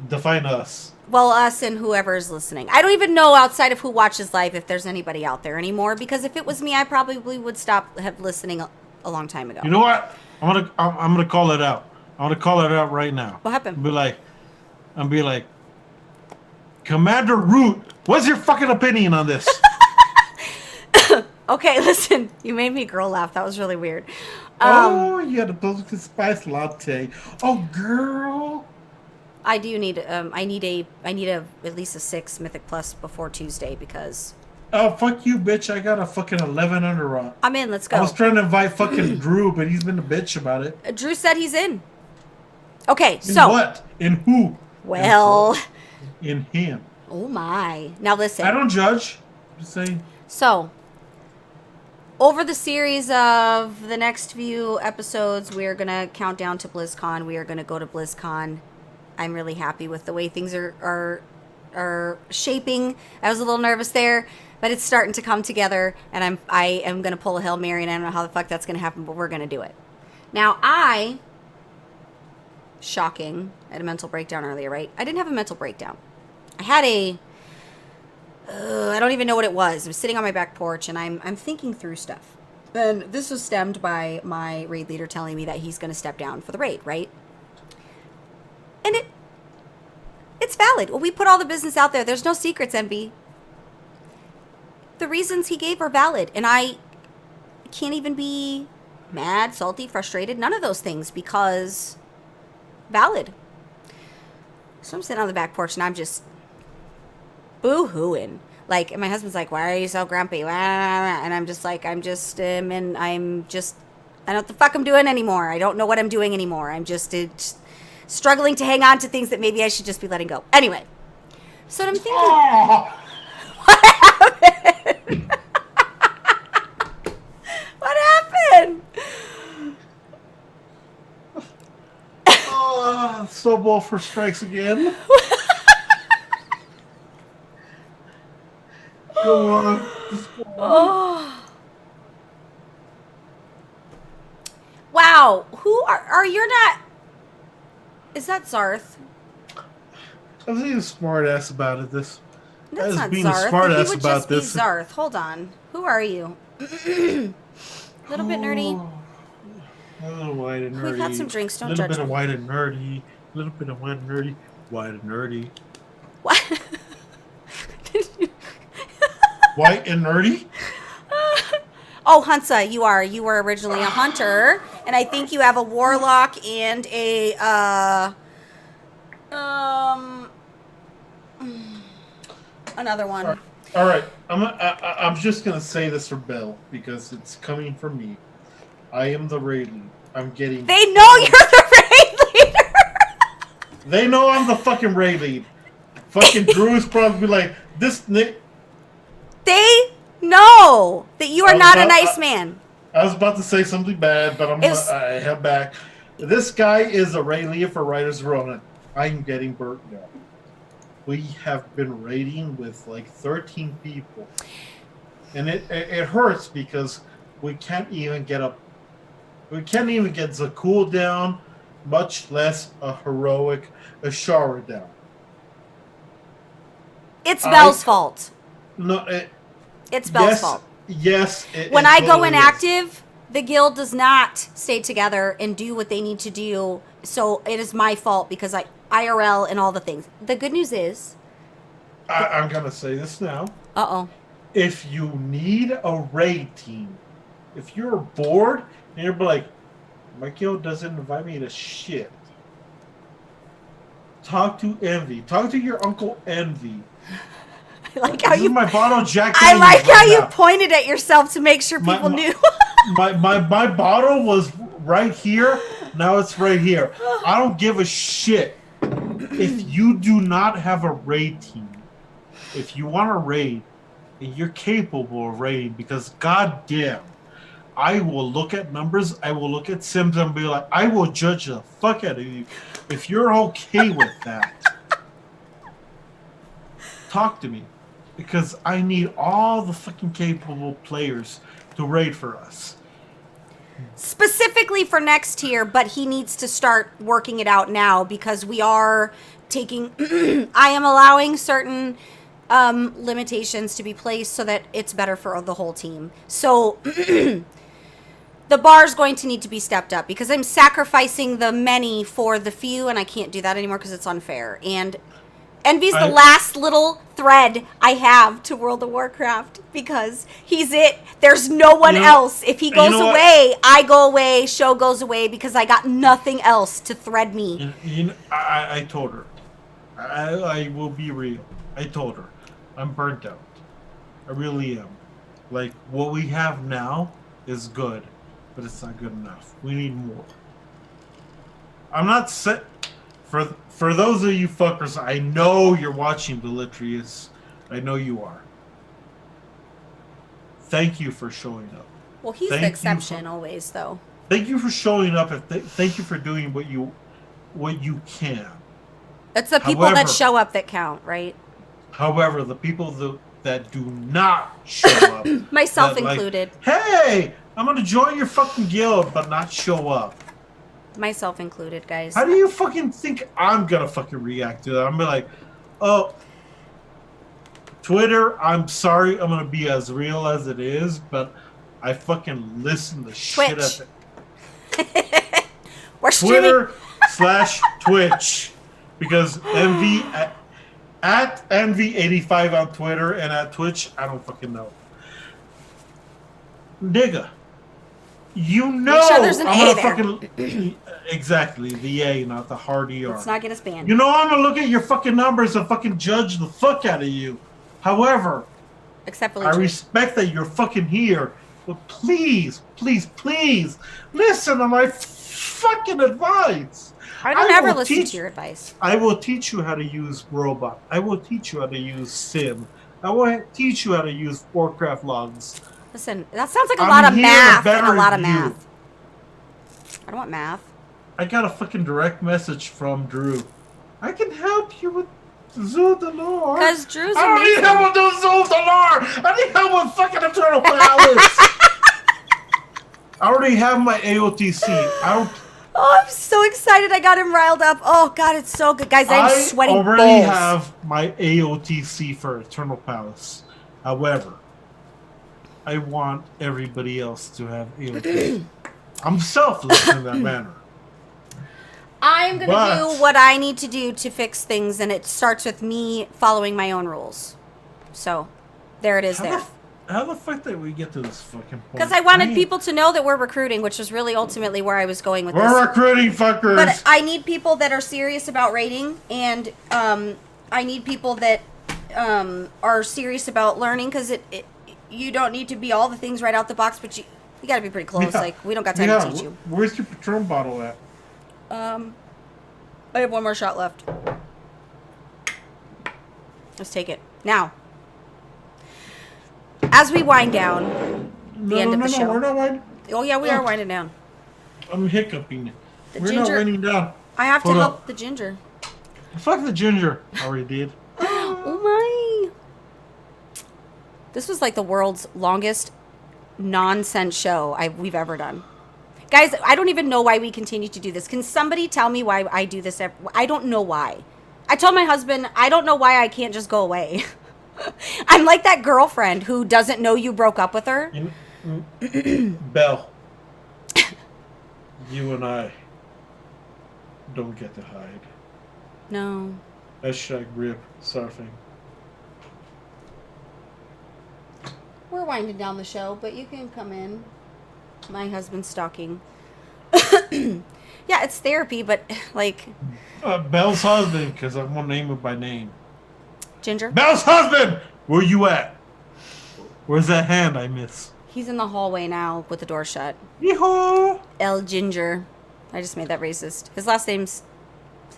Define us. Well, us and whoever is listening. I don't even know outside of who watches live if there's anybody out there anymore, because if it was me, I probably would stop listening a long time ago. You know what? I'm gonna call it out. I'm gonna call it out right now. What happened? I'll be like, Commander Root, what's your fucking opinion on this? Okay, listen, you made me girl laugh. That was really weird. You had a pumpkin spice latte. Oh, girl. I do need I need a at least a 6 Mythic Plus before Tuesday because Oh, fuck you, bitch. I got a fucking 11 under on. I'm in. Let's go. I was trying to invite fucking Drew, but he's been a bitch about it. Drew said he's in. Okay, In so what? In who? well, In him. oh my. Now listen. I don't judge. I'm just saying. So, over the series of the next few episodes, we are going to count down to BlizzCon. We are going to go to BlizzCon. I'm really happy with the way things are shaping. I was a little nervous there, but it's starting to come together, and I am going to pull a Hail Mary, and I don't know how the fuck that's going to happen, but we're going to do it. Now, shocking, I had a mental breakdown earlier, right? I didn't have a mental breakdown. I had I don't even know what it was. I was sitting on my back porch, and I'm thinking through stuff. And this was stemmed by my raid leader telling me that he's going to step down for the raid, right? And it's valid. Well, we put all the business out there. There's no secrets, MB. The reasons he gave are valid, and I can't even be mad, salty, frustrated, none of those things, because valid. So I'm sitting on the back porch, and I'm just boo-hooing. Like, and my husband's like, why are you so grumpy? And I'm just like, I don't know what the fuck I'm doing anymore. I don't know what I'm doing anymore. I'm just struggling to hang on to things that maybe I should just be letting go. Anyway, so I'm thinking, what happened? What happened? Snowball for strikes again. Go on. Just go on. Oh. Wow. Who are you not? Is that Zarth? I was being a smart ass about it. That's I was not being Zarth. a smart If he ass would about just this. be Zarth. Hold on. Who are you? Little bit nerdy. A little white and nerdy. We've had some drinks. Don't A judge little bit of me. white and nerdy. A little bit of white and nerdy. White and nerdy. What? White and nerdy? Oh, Hansa, you were originally a hunter, and I think you have a warlock and a another one. All right. I'm just gonna say this for Bill because it's coming from me. I am the raid lead. I'm getting. They know you're the raid leader. They know I'm the fucking raid lead. Fucking Drew's probably like this. They know that you are not a nice man. I was about to say something bad, but I held back. This guy is a raid leader for Riders Ronin. I'm getting burnt out. We have been raiding with like 13 people, and it hurts because we can't even get the cooldown, much less a heroic shower down. It's Belle's fault. No, It's Belle's fault. Yes. When I go inactive, the guild does not stay together and do what they need to do. So it is my fault because IRL and all the things. The good news is, I'm gonna say this now. If you need a raid team, if you're bored and you're like, my guild doesn't invite me to shit, talk to Envy. Talk to your uncle Envy. I like how my bottle Jack I Daniels like how right you now. pointed at yourself to make sure people knew. my bottle was right here. Now it's right here. I don't give a shit. If you do not have a raid team, if you want to raid, and you're capable of raiding, because goddamn, I will look at numbers, I will look at Sims and be like, I will judge the fuck out of you. If you're okay with that, talk to me. Because I need all the fucking capable players to raid for us. Specifically for next tier, but he needs to start working it out now because we are taking I am allowing certain limitations to be placed so that it's better for the whole team. So the bar's going to need to be stepped up because I'm sacrificing the many for the few, and I can't do that anymore because it's unfair. And Envy's the last little thread I have to World of Warcraft because he's it. There's no one else. If he goes away, I go away, show goes away because I got nothing else to thread me. I told her, I will be real. I told her, I'm burnt out. I really am. Like, what we have now is good, but it's not good enough. We need more. I'm not set for those of you fuckers. I know you're watching Deletrius. I know you are. Thank you for showing up. Well, he's the exception always, though. Thank you for showing up. Thank you for doing what you can. It's the people that show up that count, right? However, the people that do not show up, myself included. Like, hey, I'm gonna join your fucking guild, but not show up. Myself included, guys. How do you fucking think I'm gonna fucking react to that? I'm gonna be like, oh, Twitter, I'm sorry, I'm gonna be as real as it is, but I fucking listen to shit at it. We're Twitter/Twitch because Envy at Envy85 on Twitter and at Twitch, I don't fucking know. Nigga, you know make sure there's an I'm A gonna there. fucking exactly the A, not the hard ER. Let's not get us banned. You know I'm gonna look at your fucking numbers and fucking judge the fuck out of you. However, except for I respect that you're fucking here, but please, please, please listen to my fucking advice. I don't ever listen to your advice. I will teach you how to use Robot. I will teach you how to use Sim. I will teach you how to use Warcraft logs. Listen, that sounds like a lot of math and a lot of math. I don't want math. I got a fucking direct message from Drew. I can help you with Zoo the Lore. Because Drew's I don't need help with Zoo the Lore. I need help with fucking Eternal Palace. I already have my AOTC. Oh, I'm so excited. I got him riled up. Oh, God, it's so good. Guys, I'm sweating balls. I already have my AOTC for Eternal Palace. However, I want everybody else to have AOTC. I'm selfless in that manner. I'm going to do what I need to do to fix things, and it starts with me following my own rules. So, there it is there. How the fuck did we get to this fucking point? Because I wanted people to know that we're recruiting, which was really ultimately where I was going with this. We're recruiting, fuckers! But I need people that are serious about raiding, and I need people that are serious about learning, because you don't need to be all the things right out the box, but you got to be pretty close. Yeah. Like, we don't got time to teach you. Where's your Patron bottle at? I have one more shot left. Let's take it. Now, as we wind down the end of the show. No, we're not winding. Oh, yeah, we are winding down. I'm hiccuping. We're not winding down. I have to help the ginger. Fuck the ginger. I already did. Oh, my. This was like the world's longest nonsense show we've ever done. Guys, I don't even know why we continue to do this. Can somebody tell me why I do this? I don't know why. I told my husband, I don't know why I can't just go away. I'm like that girlfriend who doesn't know you broke up with her. Belle, you and I don't get to hide. No. #RIP surfing. We're winding down the show, but you can come in. My husband's stalking. Yeah, it's therapy, but like... Belle's husband, because I won't name it by name. Ginger? Belle's husband! Where you at? Where's that hand I miss? He's in the hallway now with the door shut. Yeehaw! El Ginger. I just made that racist. His last name's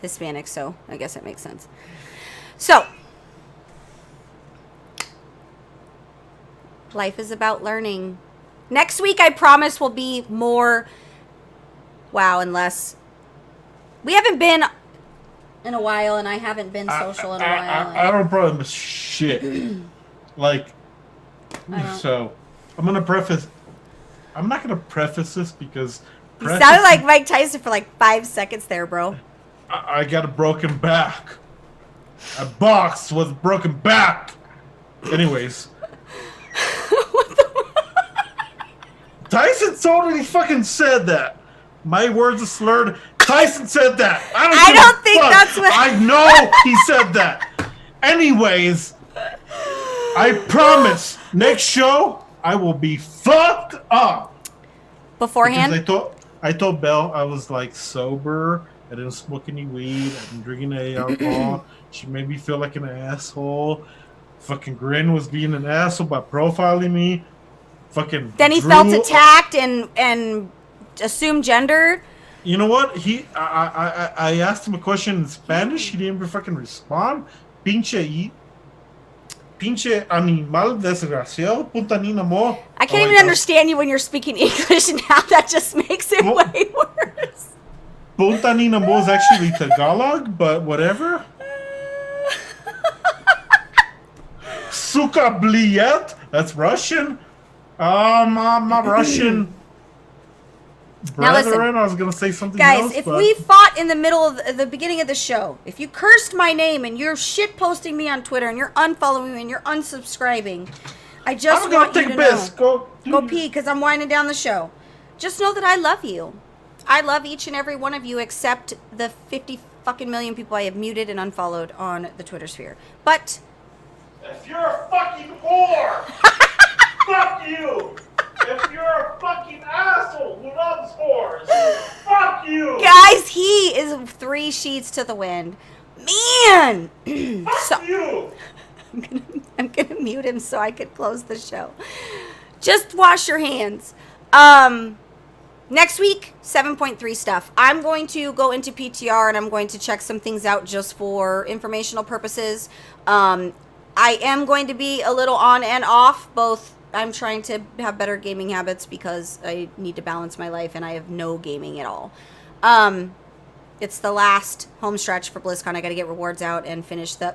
Hispanic, so I guess it makes sense. So... life is about learning. Next week, I promise, will be more... wow, and less... we haven't been in a while, and I haven't been social in a while. I don't promise shit. Like, so, I'm going to preface... I'm not going to preface this because... you sounded like Mike Tyson for like 5 seconds there, bro. I got a broken back. I boxed with a broken back. Anyways... Tyson totally fucking said that. My words are slurred. Tyson said that. I don't think that's what... I know he said that. Anyways, I promise next show I will be fucked up. Beforehand? Because I told Belle I was like sober I didn't smoke any weed. I didn't drink any alcohol. She made me feel like an asshole. Fucking Grin was being an asshole by profiling me. Fucking Then he Drew, felt attacked and assumed gender. You know what? I asked him a question in Spanish. He didn't even fucking respond. Pinche animal desgraciado, puta ni mo. I can't even understand you when you're speaking English now. That just makes it way worse. Punta ni mo is actually Tagalog, but whatever. Suka bliet, that's Russian. My Russian Now listen, brethren, I was gonna say something guys, else. if but we fought in the middle of the beginning of the show, if you cursed my name and you're shit posting me on Twitter and you're unfollowing me and you're unsubscribing, I just I'm gonna want you take to a piss. know. Go Pee, because I'm winding down the show. Just know that I love you. I love each and every one of you except the 50 fucking million people I have muted and unfollowed on the Twitter sphere. But if you're a fucking whore, fuck you. If you're a fucking asshole who loves whores, fuck you. guys, he is 3 sheets to the wind. Man! Fuck you. I'm gonna mute him so I could close the show. Just wash your hands. Next week, 7.3 stuff. I'm going to go into PTR and I'm going to check some things out just for informational purposes. I am going to be a little on and off. Both, I'm trying to have better gaming habits because I need to balance my life and I have no gaming at all. It's the last home stretch for BlizzCon. I got to get rewards out and finish the...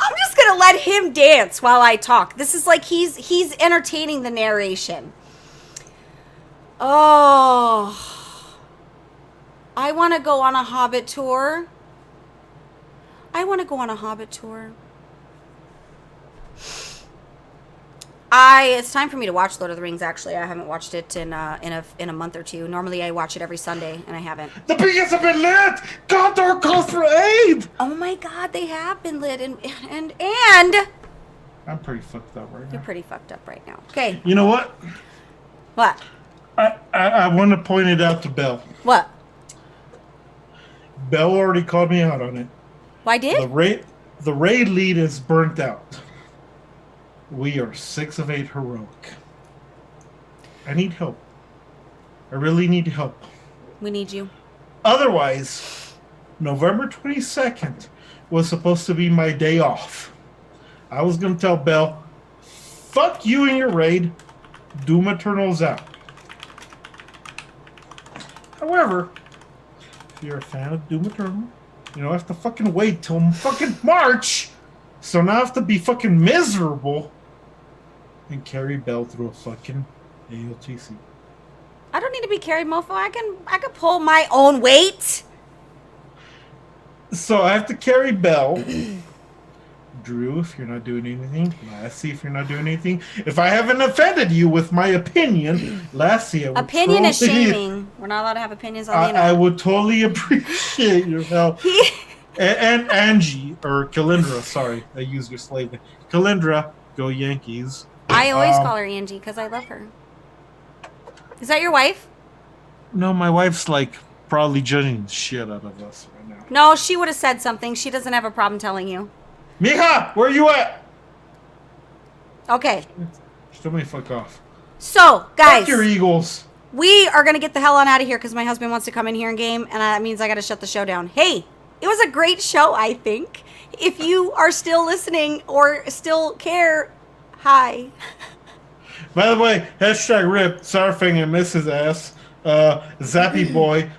I'm just going to let him dance while I talk. This is like he's entertaining the narration. Oh. I want to go on a Hobbit tour. It's time for me to watch Lord of the Rings, actually. I haven't watched it in a month or two. Normally I watch it every Sunday, and I haven't. The biggest have been lit! Gondor calls for aid! Oh my god, they have been lit, and I'm pretty fucked up right now. you're pretty fucked up right now. Okay. You know what? What? I want to point it out to Belle. What? Belle already called me out on it. Why did? The raid lead is burnt out. We are 6 of 8 heroic. I need help. I really need help. We need you. Otherwise, November 22nd was supposed to be my day off. I was going to tell Belle, fuck you and your raid. Doom Eternal's out. However, if you're a fan of Doom Eternal, you don't have to fucking wait till fucking March. So now I have to be fucking miserable and carry Belle through a fucking AOTC. I don't need to be carried, mofo. I can pull my own weight. So I have to carry Belle. Drew, if you're not doing anything. Lassie, if you're not doing anything. If I haven't offended you with my opinion, Lassie, I would Opinion is totally, shaming. We're not allowed to have opinions on the internet. I would totally appreciate your help. And Angie, or Kalindra, sorry, I used your slave name. Kalindra, go Yankees. I always call her Angie because I love her. Is that your wife? No, my wife's like probably judging the shit out of us right now. No, she would have said something. She doesn't have a problem telling you. Mija, where you at? Okay. Still may fuck off. So, guys, Fuck your Eagles. we are going to get the hell on out of here because my husband wants to come in here and game, and that means I got to shut the show down. Hey, it was a great show, I think. If you are still listening or still care, hi. By the way, hashtag rip, Sarfing and Mrs. Ass, Zappy Boy,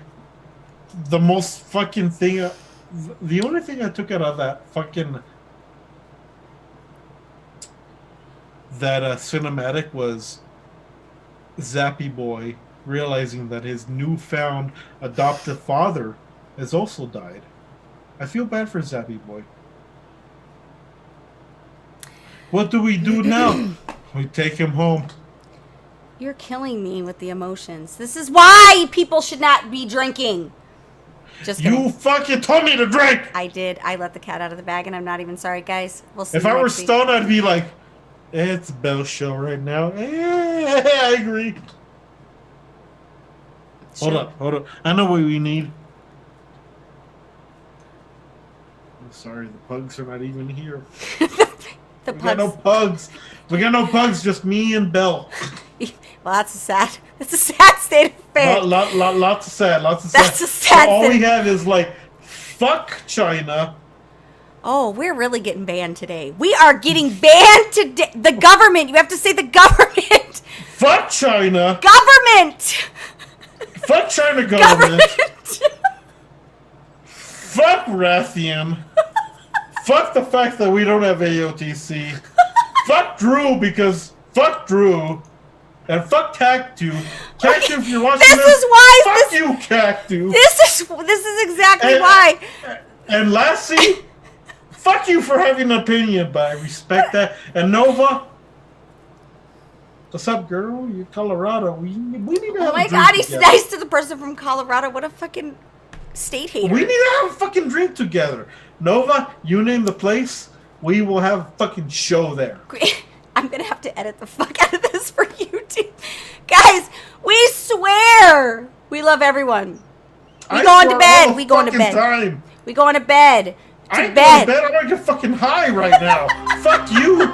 the most fucking thing, the only thing I took out of that fucking, that cinematic was Zappy Boy realizing that his newfound adoptive father has also died. I feel bad for Zappy Boy. What do we do now? We take him home. You're killing me with the emotions. This is why people should not be drinking. Just kidding. You fucking told me to drink! I did. I let the cat out of the bag, and I'm not even sorry, guys. We'll see If you I were next week. stoned, I'd be like, it's Belle's show right now. I agree. Hold up. I know what we need. I'm sorry, the pugs are not even here. The We got no pugs. We got no pugs, just me and Belle. Well, that's a sad state of affairs. Lots of sad. That's a sad So all thing. we have is like, fuck China. Oh, we're really getting banned today. We are getting banned today. The government. You have to say the government. Fuck China. Government. Fuck China government. Fuck Rathian. Fuck the fact that we don't have AOTC. Fuck Drew because fuck Drew. And fuck Cactu. Cactu, if you're watching This is why. fuck you, Cactu. This is exactly why. And Lassie, fuck you for having an opinion, but I respect that. And Nova, what's up, girl? You're Colorado. We need to have Oh my a drink God, he's together. nice to the person from Colorado. What a fucking state hater. We need to have a fucking drink together. Nova, you name the place, we will have a fucking show there. I'm gonna have to edit the fuck out of this for YouTube. Guys, we swear we love everyone. We going to bed. We going to bed. Time. We going to bed. I To ain't bed. going to bed. I'm gonna get fucking high right now. Fuck you.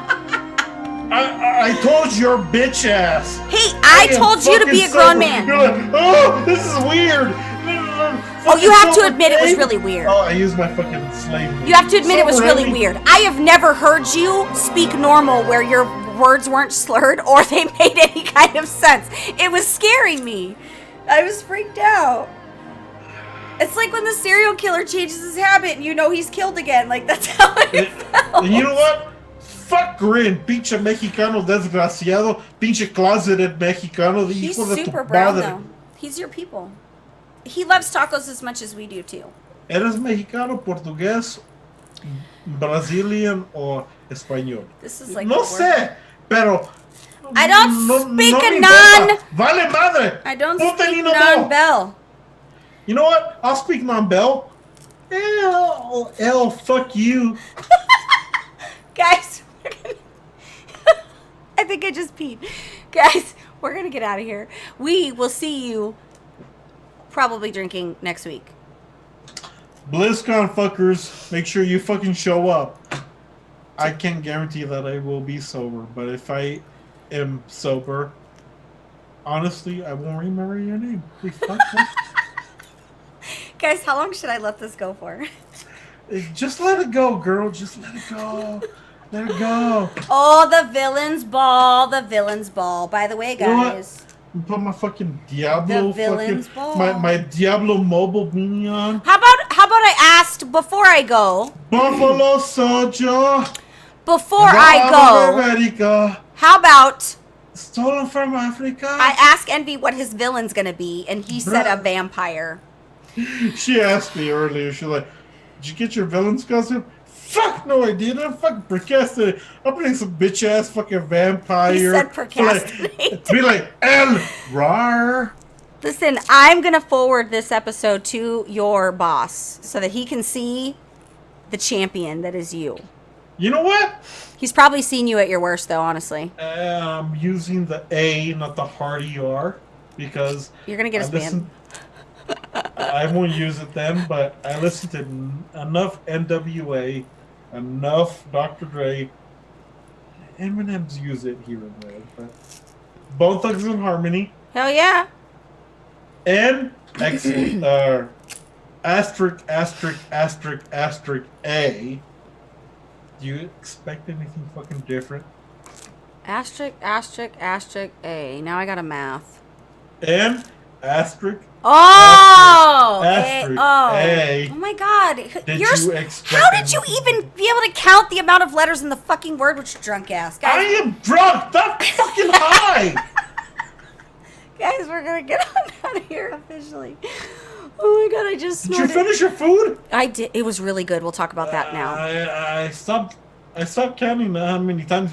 I told your bitch ass. Hey, I am told you to be a fucking grown sober. man. You're like, oh, this is weird. Oh, you have to admit it was really weird. Oh, I used my fucking slave name. You have to admit it was Sober really Emmy. weird. I have never heard you speak normal where your words weren't slurred or they made any kind of sense. It was scaring me. I was freaked out. It's like when the serial killer changes his habit and you know he's killed again. Like, that's how it felt. And you know what? Fuck Grin, pinche mexicano desgraciado, pinche closeted mexicano de He's hijo de tu super brown, madre. though. He's your people. He loves tacos as much as we do, too. ¿Eres mexicano, portugués, Brazilian o español? This is like No the worst. sé, pero I don't speak no a me non- importa. Vale madre. I don't Ponte speak Nino Bell. non-bell. You know what? I'll speak non-bell. L, fuck you. Guys, we're gonna I think I just peed. Guys, we're going to get out of here. We will see you probably drinking next week. BlizzCon fuckers, make sure you fucking show up. I can't guarantee that I will be sober, but if I am sober, honestly, I won't remember your name. We fuck that. Guys, how long should I let this go for? Just let it go, girl. Just let it go. Let it go. Oh, the villain's ball. The villain's ball. By the way, You know what? guys. Put my fucking Diablo The villain's fucking ball. my Diablo mobile beanie on. How about I asked before I go? Buffalo Soldier. Before I go, America. how about Stolen from Africa. I ask Envy what his villain's gonna be, and he said a Bruh. vampire. She asked me earlier. She's like, "Did you get your villain's costume?" Fuck no, I didn't. I'm fucking procrastinating. I'm playing some bitch ass fucking vampire. He said procrastinate. Be like, El Rar. Listen, I'm gonna forward this episode to your boss so that he can see the champion that is you. You know what? He's probably seen you at your worst, though. Honestly, I'm using the A, not the hard ER, because you're gonna get us banned. I won't use it then, but I listened to enough NWA, enough Dr. Dre. Eminem's use it here and there, but Bone Thugs and Harmony Hell yeah! and asterisk A. Do you expect anything fucking different? Asterisk A. Now I got a math. And asterisk. Oh! Asterisk A. Oh my God! Did You're, you expect how did you anything even be able to count the amount of letters in the fucking word with your drunk ass, I guys? am drunk. Not fucking high. Guys, we're gonna get on out of here officially. Oh my God! I just Did you snorted. finish your food? I did. It was really good. We'll talk about that now. I stopped counting how many times